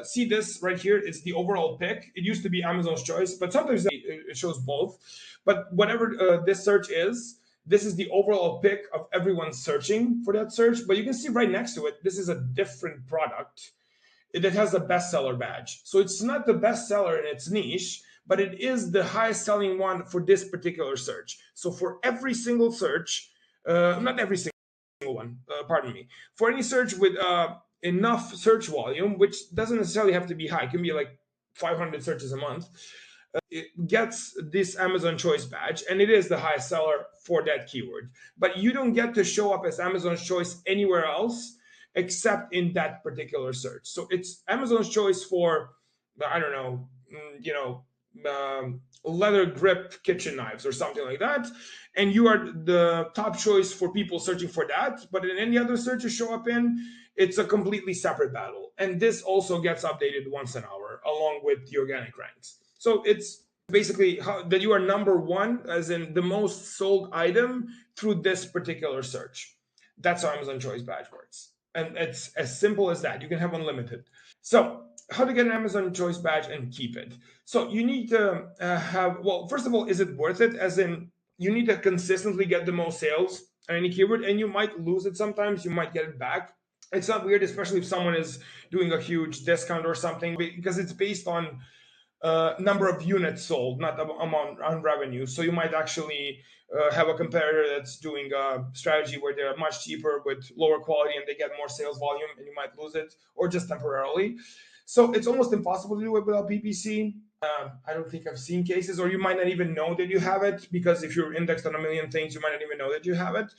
see this right here, it's the overall pick. It used to be Amazon's Choice, but sometimes it shows both. But whatever this search is, This is the overall pick of everyone searching for that search. But you can see right next to it, this is a different product that has a bestseller badge. So it's not the bestseller in its niche, but it is the highest selling one for this particular search. So for every single search, not every single one, pardon me, for any search with enough search volume, which doesn't necessarily have to be high, it can be like 500 searches a month, it gets this Amazon Choice badge, and it is the highest seller for that keyword. But you don't get to show up as Amazon's Choice anywhere else except in that particular search. So it's Amazon's Choice for, I don't know, leather grip kitchen knives or something like that, and you are the top choice for people searching for that. But in any other search you show up in, it's a completely separate battle, and this also gets updated once an hour along with the organic ranks. So it's basically that you are number one, as in the most sold item, through this particular search. That's how Amazon Choice badge works, and it's as simple as that. You can have unlimited. So how to get an Amazon Choice badge and keep it? So you need to have, well, first of all, is it worth it? As in, you need to consistently get the most sales on any keyword, and you might lose it sometimes. You might get it back. It's not weird, especially if someone is doing a huge discount or something, because it's based on number of units sold, not amount on revenue. So you might actually have a competitor that's doing a strategy where they're much cheaper with lower quality and they get more sales volume, and you might lose it, or just temporarily. So it's almost impossible to do it without PPC. I don't think I've seen cases, or you might not even know that you have it, because if you're indexed on a million things, you might not even know that you have it.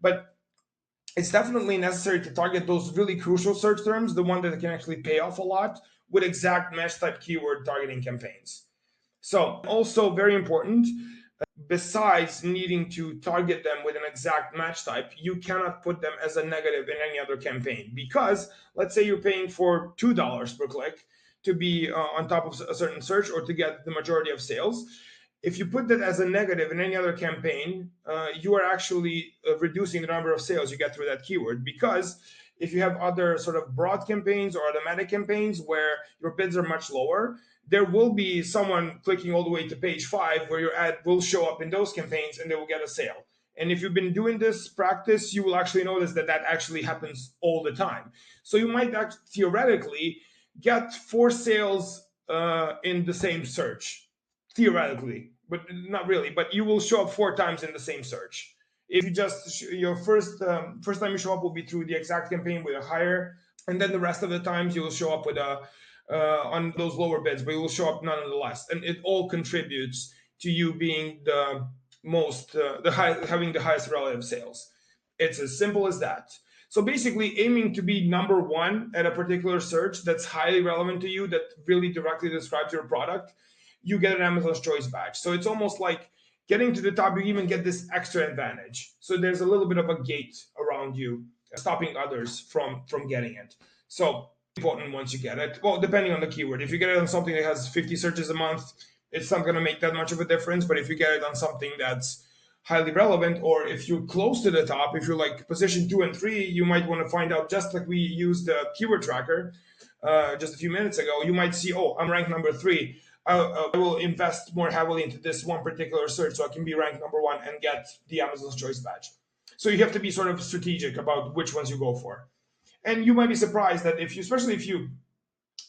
But it's definitely necessary to target those really crucial search terms, the one that can actually pay off a lot, with exact match type keyword targeting campaigns. So also very important, besides needing to target them with an exact match type, you cannot put them as a negative in any other campaign, because let's say you're paying for $2 per click to be on top of a certain search or to get the majority of sales. If you put that as a negative in any other campaign, you are actually reducing the number of sales you get through that keyword, because if you have other sort of broad campaigns or automatic campaigns where your bids are much lower, there will be someone clicking all the way to page 5 where your ad will show up in those campaigns and they will get a sale. And if you've been doing this practice, you will actually notice that that actually happens all the time. So you might theoretically get 4 sales in the same search, theoretically, but not really. But you will show up 4 times in the same search. If you just your first time you show up will be through the exact campaign with a higher, and then the rest of the times you will show up with a on those lower bids, but you will show up nonetheless, and it all contributes to you being the most having the highest relative sales. It's as simple as that. So basically, aiming to be number one at a particular search that's highly relevant to you, that really directly describes your product, you get an Amazon's Choice badge. So it's almost like getting to the top, you even get this extra advantage. So there's a little bit of a gate around you, stopping others from getting it. So important once you get it. Well, depending on the keyword. If you get it on something that has 50 searches a month, it's not going to make that much of a difference. But if you get it on something that's highly relevant, or if you're close to the top, if you're like position 2 and 3, you might want to find out, just like we used the keyword tracker just a few minutes ago, you might see, oh, I'm ranked number 3. I will invest more heavily into this one particular search so I can be ranked number 1 and get the Amazon's Choice badge. So you have to be sort of strategic about which ones you go for. And you might be surprised that especially if you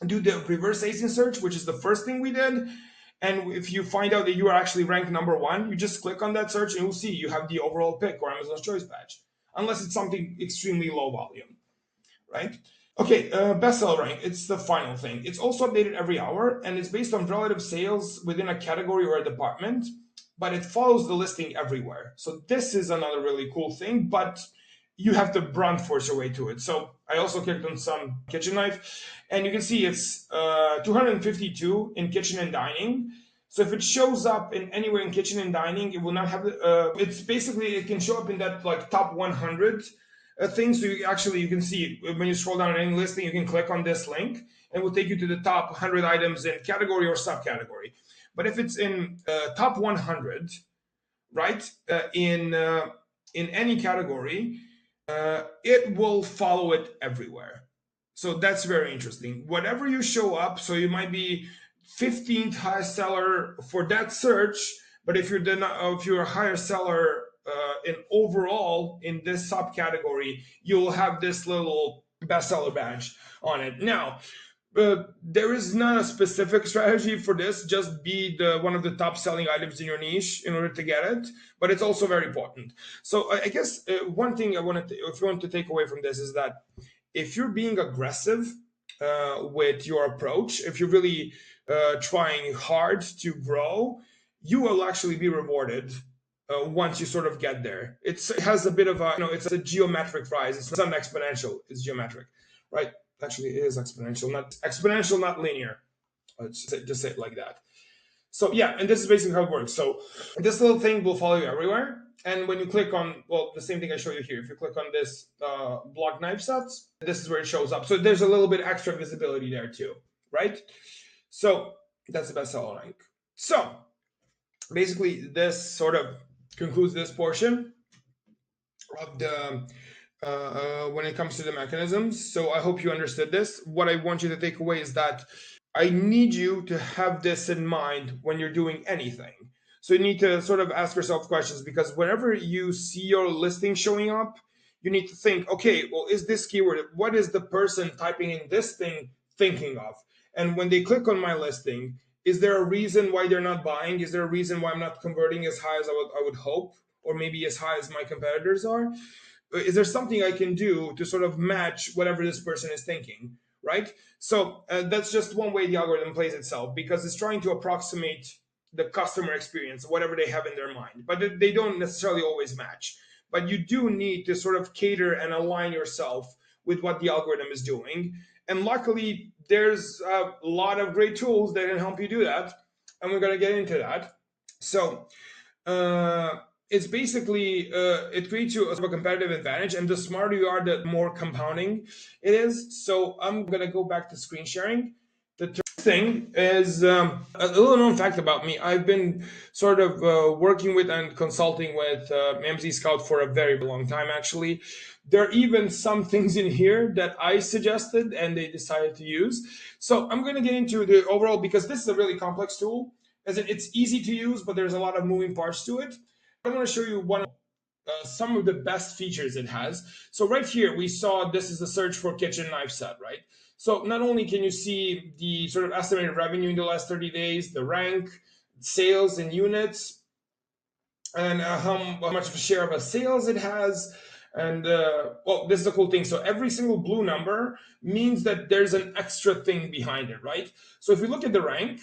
do the reverse ASIN search, which is the first thing we did, and if you find out that you are actually ranked number 1, you just click on that search and you'll see you have the overall pick or Amazon's Choice badge, unless it's something extremely low volume, right? Okay, bestseller rank, it's the final thing. It's also updated every hour, and it's based on relative sales within a category or a department, but it follows the listing everywhere. So this is another really cool thing, but you have to brute force your way to it. So I also clicked on some kitchen knife, and you can see it's 252 in kitchen and dining. So if it shows up in anywhere in kitchen and dining, it will not have, it's basically, it can show up in that like top 100 thing. So you can see when you scroll down on any listing, you can click on this link and it will take you to the top 100 items in category or subcategory. But if it's in top 100, right, in any category, it will follow it everywhere. So that's very interesting. Whatever you show up, so you might be 15th highest seller for that search, but if you're a higher seller in overall in this subcategory, you'll have this little bestseller badge on it. Now, there is not a specific strategy for this. Just be the one of the top selling items in your niche in order to get it, but it's also very important. So I guess one thing I wanted, if you want to take away from this, is that if you're being aggressive with your approach, if you're really trying hard to grow, you will actually be rewarded once you sort of get there. It has a bit of a, it's a geometric rise. It's not exponential. It's geometric, right? Actually, it is exponential, not linear. Let's just say it like that. So yeah, and this is basically how it works. So this little thing will follow you everywhere. And when you click on, well, the same thing I show you here, if you click on this block knife sets, this is where it shows up. So there's a little bit extra visibility there too, right? So that's the bestseller rank. So basically this sort of concludes this portion of the when it comes to the mechanisms. So I hope you understood this. What I want you to take away is that I need you to have this in mind when you're doing anything. So you need to sort of ask yourself questions, because whenever you see your listing showing up, you need to think, okay, well, is this keyword, what is the person typing in this thing thinking of? And when they click on my listing, is there a reason why they're not buying? Is there a reason why I'm not converting as high as I would hope, or maybe as high as my competitors are? Is there something I can do to sort of match whatever this person is thinking, right? So that's just one way the algorithm plays itself, because it's trying to approximate the customer experience, whatever they have in their mind, but they don't necessarily always match. But you do need to sort of cater and align yourself with what the algorithm is doing. And luckily, there's a lot of great tools that can help you do that. And we're going to get into that. So, it's basically it creates you a competitive advantage, and the smarter you are, the more compounding it is. So I'm gonna go back to screen sharing. The thing is a little known fact about me. I've been sort of working with and consulting with AMZScout for a very long time. Actually, there are even some things in here that I suggested and they decided to use. So I'm going to get into the overall, because this is a really complex tool, as in it's easy to use, but there's a lot of moving parts to it. I want to show you some of the best features it has. So right here, we saw this is the search for kitchen knife set, right? So not only can you see the sort of estimated revenue in the last 30 days, the rank, sales in units, and how much of a share of a sales it has. And well, this is a cool thing. So every single blue number means that there's an extra thing behind it, right? So if you look at the rank,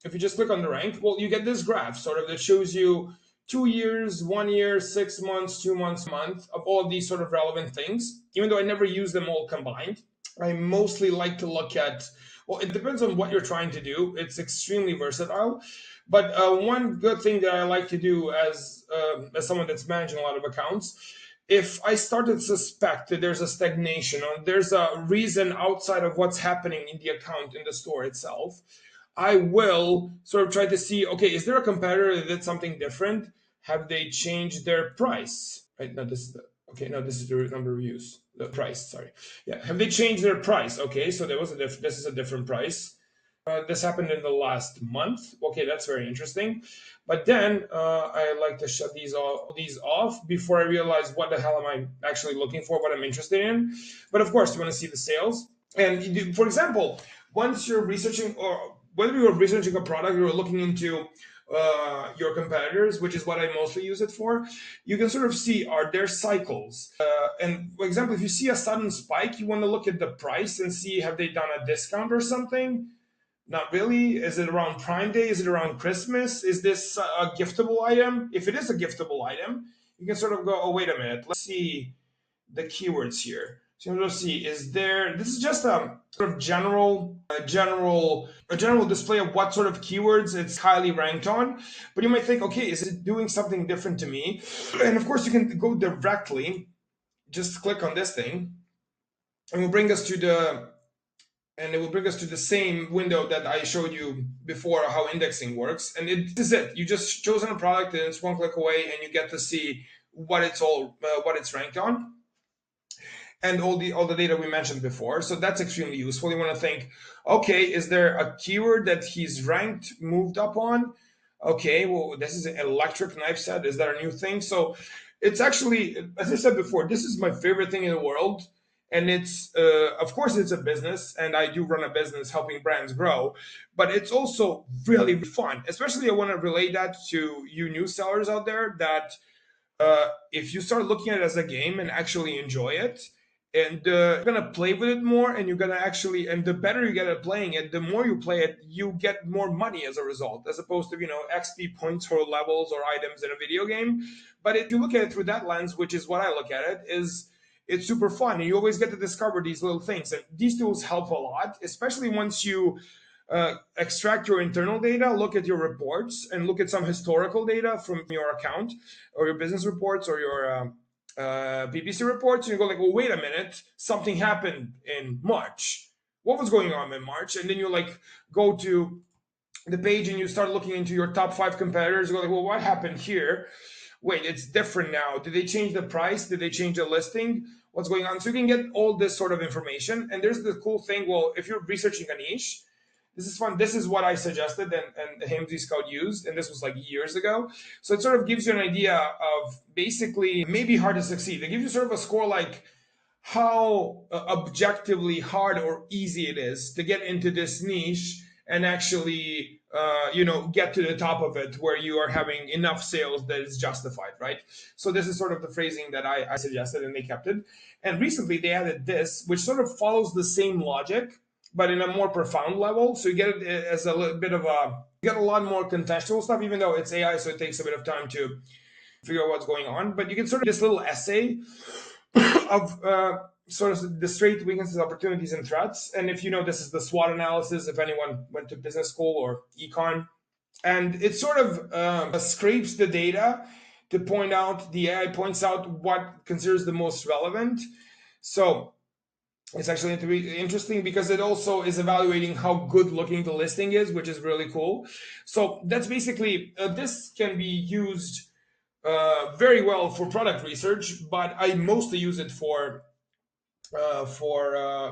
if you just click on the rank, well, you get this graph sort of that shows you 2 years, 1 year, 6 months, 2 months, month of all of these sort of relevant things. Even though I never use them all combined, I mostly like to look at, well, it depends on what you're trying to do. It's extremely versatile. But one good thing that I like to do as someone that's managing a lot of accounts, if I start to suspect that there's a stagnation or there's a reason outside of what's happening in the account in the store itself, I will sort of try to see, okay, is there a competitor that did something different? Have they changed their price? Right, no, this is the, okay, no, this is the number of views, the price, sorry. Yeah, have they changed their price? Okay, so there was this is a different price. This happened in the last month. Okay, that's very interesting. But then I like to shut these off before I realize what the hell am I actually looking for, what I'm interested in. But of course, you want to see the sales. And for example, once you're researching, or whether you're researching a product, you're looking into your competitors, which is what I mostly use it for, you can sort of see, are there cycles? And for example, if you see a sudden spike, you want to look at the price and see, have they done a discount or something? Not really. Is it around Prime Day? Is it around Christmas? Is this a giftable item? If it is a giftable item, you can sort of go, oh, wait a minute. Let's see the keywords here. So you'll see, is there, this is just a sort of general display of what sort of keywords it's highly ranked on. But you might think, okay, is it doing something different to me? And of course, you can go directly, just click on this thing, and it will bring us to the same window that I showed you before, how indexing works. And this is it. You just chosen a product and it's one click away, and you get to see what it's ranked on, and all the data we mentioned before. So that's extremely useful. You want to think, okay, is there a keyword that he's ranked, moved up on? Okay, well, this is an electric knife set. Is that a new thing? So it's actually, as I said before, this is my favorite thing in the world. And it's, of course, it's a business, and I do run a business helping brands grow, but it's also really fun. Especially, I want to relate that to you new sellers out there that if you start looking at it as a game and actually enjoy it, and you're gonna play with it more, and you're gonna actually, and the better you get at playing it, the more you play it, you get more money as a result, as opposed to XP points or levels or items in a video game. But if you look at it through that lens, which is what I look at it, is it's super fun, and you always get to discover these little things. And these tools help a lot, especially once you extract your internal data, look at your reports, and look at some historical data from your account or your business reports or your PPC reports. And you go like, well, wait a minute, something happened in March. What was going on in March? And then you like go to the page and you start looking into your top 5 competitors. You go like, well, what happened here? Wait, it's different now. Did they change the price? Did they change the listing? What's going on? So you can get all this sort of information. And there's the cool thing. Well, if you're researching a niche, this is fun. This is what I suggested and AMZScout used, and this was like years ago. So it sort of gives you an idea of basically maybe hard to succeed. It gives you sort of a score like how objectively hard or easy it is to get into this niche and actually get to the top of it where you are having enough sales that is justified, right? So this is sort of the phrasing that I suggested, and they kept it. And recently they added this, which sort of follows the same logic but in a more profound level. So you get it as a little bit of you get a lot more contextual stuff, even though it's AI, so it takes a bit of time to figure out what's going on. But you can sort of this little essay of sort of the strengths, weaknesses, opportunities, and threats. And if you know, this is the SWOT analysis, if anyone went to business school or econ. And it sort of scrapes the data to point out, the AI points out what considers the most relevant. So it's actually interesting because it also is evaluating how good looking the listing is, which is really cool. So that's basically, this can be used very well for product research, but I mostly use it for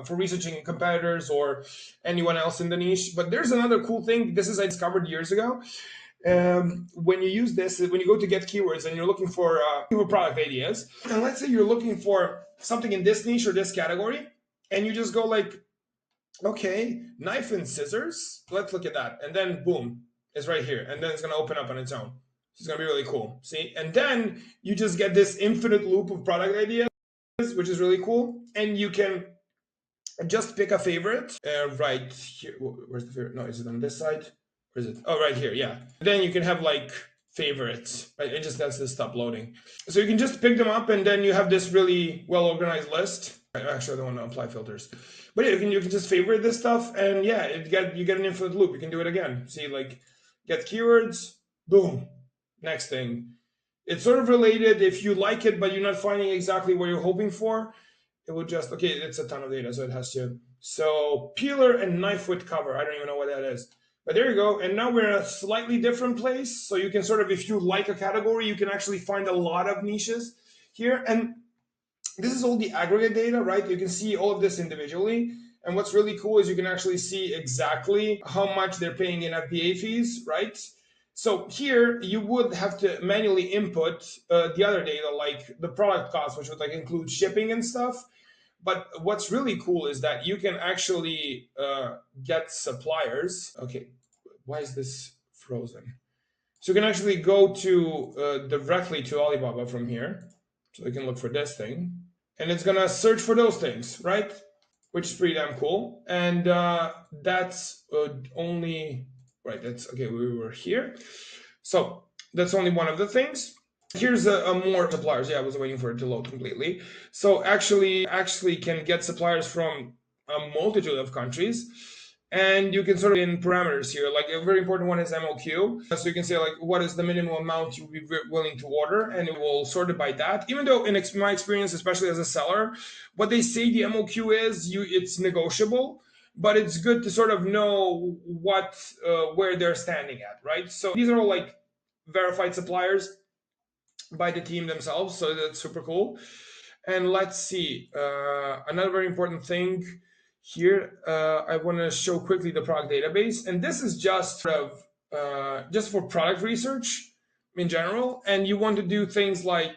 researching competitors or anyone else in the niche. But there's another cool thing. This is I discovered years ago. When you use this, when you go to get keywords and you're looking for product ideas, and let's say you're looking for something in this niche or this category, and you just go like, okay, knife and scissors, let's look at that. And then boom, it's right here. And then it's going to open up on its own. It's going to be really cool. See? And then you just get this infinite loop of product ideas, which is really cool. And you can just pick a favorite right here. Where's the favorite? No, is it on this side? Where is it? Oh, right here. Yeah. Then you can have like favorites. Right? It just has to stop loading. So you can just pick them up, and then you have this really well organized list. Actually, I don't want to apply filters, but yeah, you can just favorite this stuff, and yeah, you get an infinite loop. You can do it again. See, like get keywords, boom, next thing. It's sort of related. If you like it, but you're not finding exactly what you're hoping for, it will just okay. It's a ton of data, so it has to. So peeler and knife with cover. I don't even know what that is. But there you go. And now we're in a slightly different place. So you can sort of, if you like a category, you can actually find a lot of niches here. And this is all the aggregate data, right? You can see all of this individually. And what's really cool is you can actually see exactly how much they're paying in FBA fees, right? So here you would have to manually input the other data, like the product cost, which would like include shipping and stuff. But what's really cool is that you can actually get suppliers. Okay, why is this frozen? So you can actually go to directly to Alibaba from here. So you can look for this thing, and it's gonna search for those things, right? Which is pretty damn cool. And that's only, right, that's, okay, we were here. So that's only one of the things. Here's a more suppliers. Yeah, I was waiting for it to load completely. So actually can get suppliers from a multitude of countries. And you can sort of in parameters here, like a very important one is MOQ. So you can say like, what is the minimum amount you'll be willing to order? And it will sort it by that. Even though in my experience, especially as a seller, what they say the MOQ is, it's negotiable, but it's good to sort of know what, where they're standing at, right? So these are all like verified suppliers by the team themselves. So that's super cool. And let's see, another very important thing here, I want to show quickly the product database. And this is just sort of just for product research in general, and you want to do things like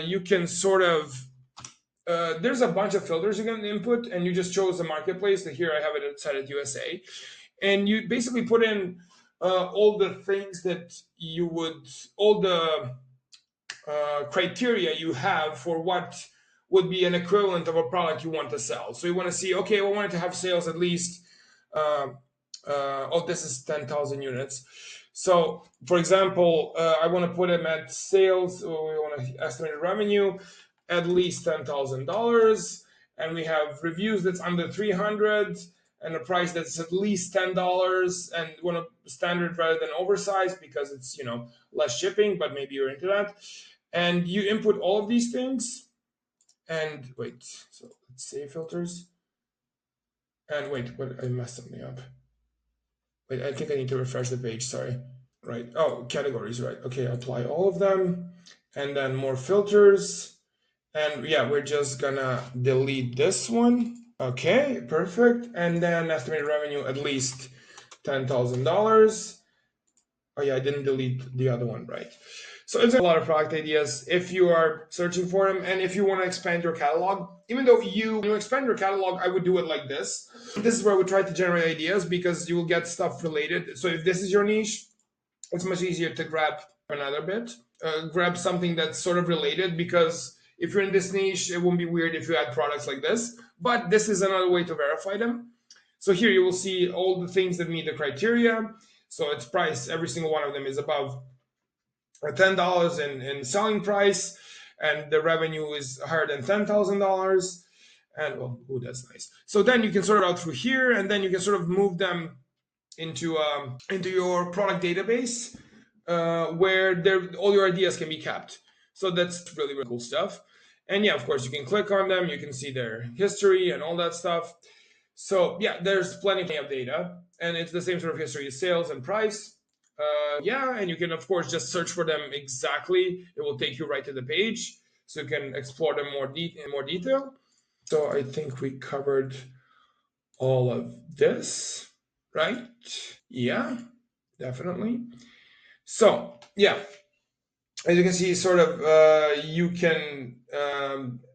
you can sort of there's a bunch of filters you can input, and you just chose the marketplace. Here I have it set at USA, and you basically put in all the things that you would, all the criteria you have for what would be an equivalent of a product you want to sell. So you want to see, okay, we want it to have sales at least. Uh, oh, this is 10,000 units. So, for example, I want to put them at sales. Or we want to estimate revenue at least $10,000, and we have reviews that's under 300, and a price that's at least $10, and want a standard rather than oversized because it's less shipping, but maybe you're into that. And you input all of these things, and wait. So let's save filters. And wait, what? I messed something up. Wait, I think I need to refresh the page. Sorry. Right. Oh, categories. Right. Okay. Apply all of them, and then more filters. And yeah, we're just gonna delete this one. Okay, perfect. And then estimated revenue at least $10,000. Oh yeah, I didn't delete the other one, right? So it's a lot of product ideas if you are searching for them, and if you want to expand your catalog. Even though when you expand your catalog, I would do it like this. This is where we try to generate ideas because you will get stuff related. So if this is your niche, it's much easier to grab another bit, grab something that's sort of related, because if you're in this niche, it won't be weird if you add products like this. But this is another way to verify them. So here you will see all the things that meet the criteria. So its price, every single one of them is above $10 in selling price, and the revenue is higher than $10,000. And well, oh, that's nice. So then you can sort it out through here, and then you can sort of move them into your product database, where all your ideas can be kept. So that's really, really cool stuff. And yeah, of course, you can click on them. You can see their history and all that stuff. So yeah, there's plenty of data, and it's the same sort of history as sales and price. Yeah, and you can of course just search for them exactly. It will take you right to the page, so you can explore them in more detail. So I think we covered all of this, right? Yeah, definitely. So yeah, as you can see, sort of you can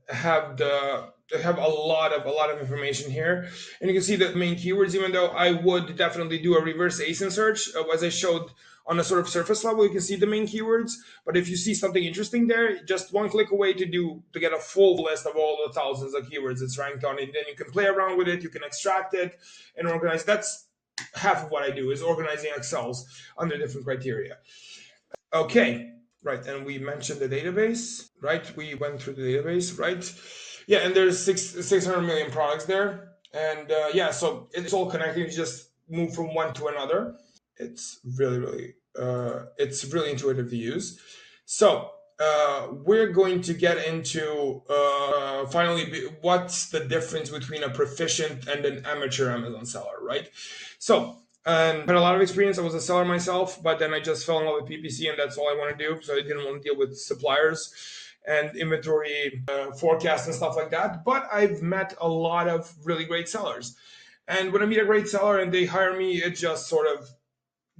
have a lot of information here, and you can see the main keywords. Even though I would definitely do a reverse ASIN search, as I showed on a sort of surface level, you can see the main keywords. But if you see something interesting there, just one click away to get a full list of all the thousands of keywords it's ranked on, and then you can play around with it. You can extract it and organize. That's half of what I do, is organizing Excels under different criteria. Okay, right, and we mentioned the database, right? We went through the database, right? Yeah, and there's 600 million products there, and yeah, so it's all connected. You just move from one to another. It's really it's really intuitive to use. So we're going to get into finally what's the difference between a proficient and an amateur Amazon seller, right? So and had a lot of experience. I was a seller myself, but then I just fell in love with PPC, and that's all I want to do. So I didn't want to deal with suppliers and inventory forecasts and stuff like that. But I've met a lot of really great sellers, and when I meet a great seller and they hire me, it just sort of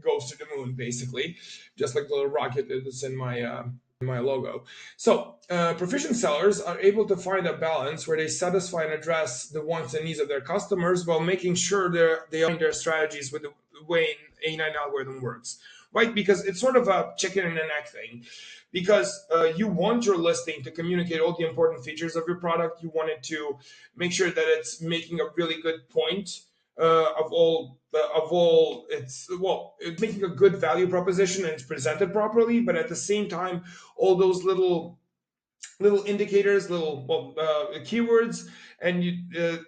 goes to the moon, basically, just like the little rocket that's in my logo. So proficient sellers are able to find a balance where they satisfy and address the wants and needs of their customers while making sure they align their strategies with the way an A9 algorithm works, right? Because it's sort of a chicken and an egg thing. Because you want your listing to communicate all the important features of your product. You want it to make sure that it's making a really good point of all it's making a good value proposition and it's presented properly, but at the same time all those little indicators, keywords, and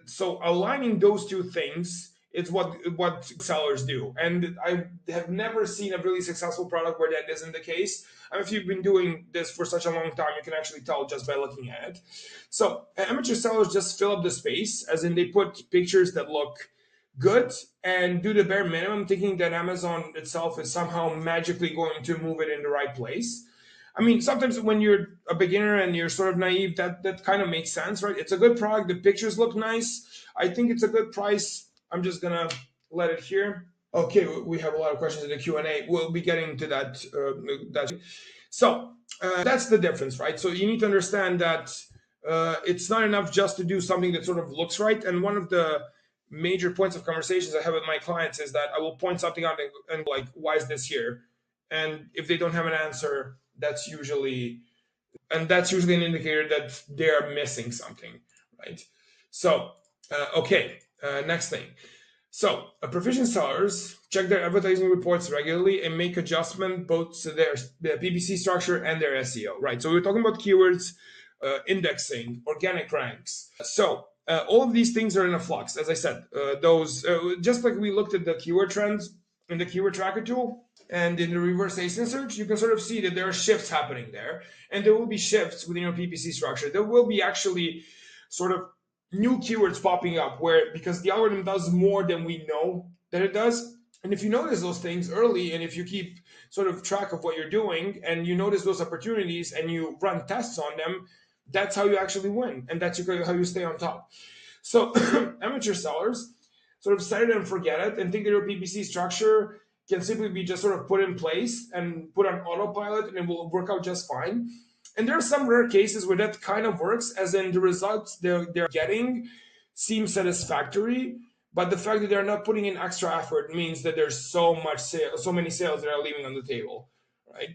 so aligning those two things is what sellers do. And I have never seen a really successful product where that isn't the case. I mean, if you've been doing this for such a long time, you can actually tell just by looking at it. So amateur sellers just fill up the space, as in they put pictures that look good and do the bare minimum, thinking that Amazon itself is somehow magically going to move it in the right place. I mean, sometimes when you're a beginner and you're sort of naive, that kind of makes sense, right? It's a good product. The pictures look nice. I think it's a good price. I'm just gonna let it here. Okay, we have a lot of questions in the Q&A. We'll be getting to that. So that's the difference, right? So you need to understand that it's not enough just to do something that sort of looks right. And one of the major points of conversations I have with my clients is that I will point something out and like, why is this here? And if they don't have an answer, that's usually an indicator that they're missing something, right? So, next thing. So, proficient sellers check their advertising reports regularly and make adjustment both to their PPC structure and their SEO, right? So, we're talking about keywords, indexing, organic ranks. So, all of these things are in a flux. As I said, those just like we looked at the keyword trends in the keyword tracker tool and in the reverse ASIN search, you can sort of see that there are shifts happening there, and there will be shifts within your PPC structure. There will be actually sort of new keywords popping up where because the algorithm does more than we know that it does. And if you notice those things early and if you keep sort of track of what you're doing and you notice those opportunities and you run tests on them, that's how you actually win, and that's how you stay on top. So amateur sellers sort of set it and forget it and think that your PPC structure can simply be just sort of put in place and put on autopilot and it will work out just fine. And there are some rare cases where that kind of works, as in the results they're getting seem satisfactory, but the fact that they're not putting in extra effort means that there's so many sales that are leaving on the table, right?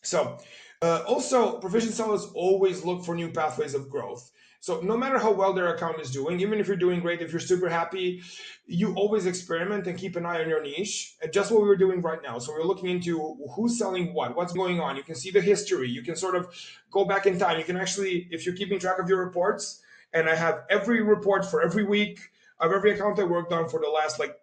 So, also, proficient sellers always look for new pathways of growth. So, no matter how well their account is doing, even if you're doing great, if you're super happy, you always experiment and keep an eye on your niche. And just what we were doing right now. So, we're looking into who's selling what's going on. You can see the history. You can sort of go back in time. You can actually, if you're keeping track of your reports, and I have every report for every week of every account I worked on for the last like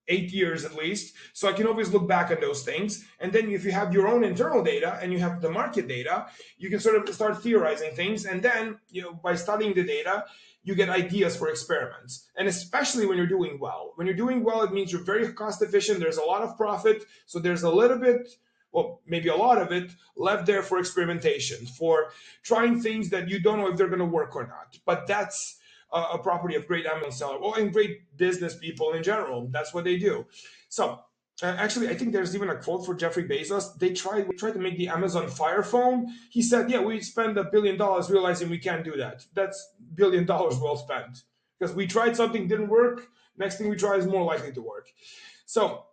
8 years at least. So I can always look back at those things. And then if you have your own internal data and you have the market data, you can sort of start theorizing things. And then, by studying the data, you get ideas for experiments. And especially when you're doing well. When you're doing well, it means you're very cost efficient. There's a lot of profit. So there's a little bit, well, maybe a lot of it left there for experimentation, for trying things that you don't know if they're going to work or not. But that's a property of great Amazon seller, or and great business people in general. That's what they do. So actually, I think there's even a quote for Jeffrey Bezos. We tried to make the Amazon Fire Phone. He said, "Yeah, we spent $1 billion realizing we can't do that. That's $1 billion well spent because we tried something, didn't work. Next thing we try is more likely to work." So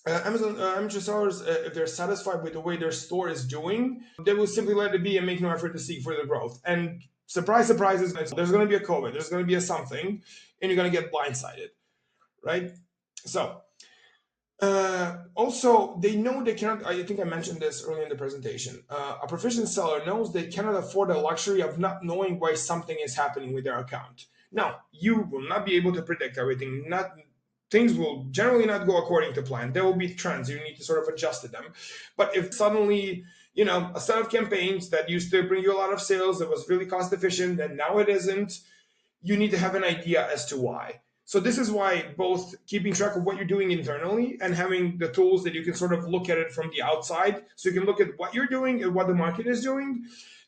Amazon amateur sellers, if they're satisfied with the way their store is doing, they will simply let it be and make no effort to seek further growth. And surprise, surprises, there's going to be a COVID, there's going to be a something, and you're going to get blindsided, right? So, also, they know they cannot. I think I mentioned this earlier in the presentation. A proficient seller knows they cannot afford the luxury of not knowing why something is happening with their account. Now, you will not be able to predict everything. Things will generally not go according to plan. There will be trends. You need to sort of adjust to them. But if suddenly, a set of campaigns that used to bring you a lot of sales, that was really cost efficient, and now it isn't, you need to have an idea as to why. So this is why both keeping track of what you're doing internally and having the tools that you can sort of look at it from the outside, so you can look at what you're doing and what the market is doing,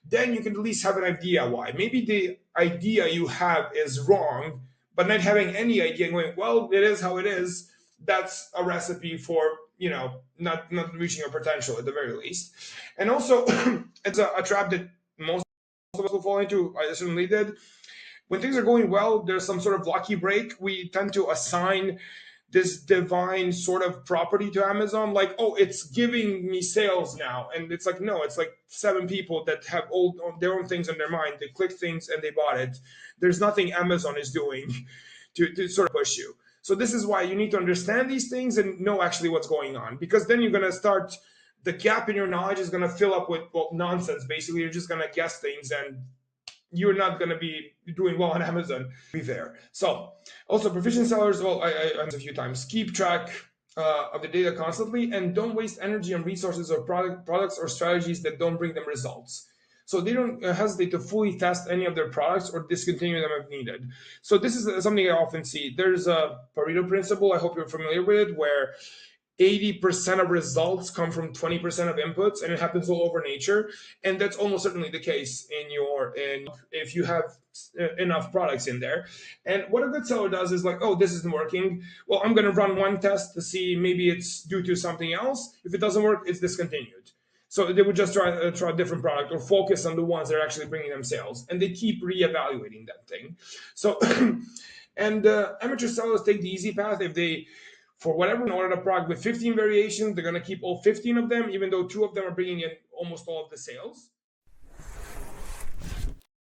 then you can at least have an idea why. Maybe the idea you have is wrong, but not having any idea, going, well, it is how it is, that's a recipe for, not reaching your potential at the very least. And also, it's a trap that most of us will fall into. I certainly did. When things are going well, there's some sort of lucky break. We tend to assign this divine sort of property to Amazon, like, oh, it's giving me sales now. And it's like, no, it's like 7 people that have all their own things in their mind. They click things and they bought it. There's nothing Amazon is doing to sort of push you. So this is why you need to understand these things and know actually what's going on, because then you're going to start, the gap in your knowledge is going to fill up with nonsense. Basically, you're just going to guess things and you're not going to be doing well on Amazon. Be fair. So also proficient sellers, well, I a few times, keep track of the data constantly and don't waste energy on resources or products or strategies that don't bring them results. So they don't hesitate to fully test any of their products or discontinue them if needed. So this is something I often see. There's a Pareto principle. I hope you're familiar with it, where 80% of results come from 20% of inputs, and it happens all over nature. And that's almost certainly the case in your in if you have enough products in there. And what a good seller does is like, oh, this isn't working. Well, I'm going to run one test to see, maybe it's due to something else. If it doesn't work, it's discontinued. So they would just try a different product, or focus on the ones that are actually bringing them sales, and they keep reevaluating that thing. So, and amateur sellers take the easy path. If they, for whatever reason, ordered a product with 15 variations, they're going to keep all 15 of them, even though two of them are bringing in almost all of the sales.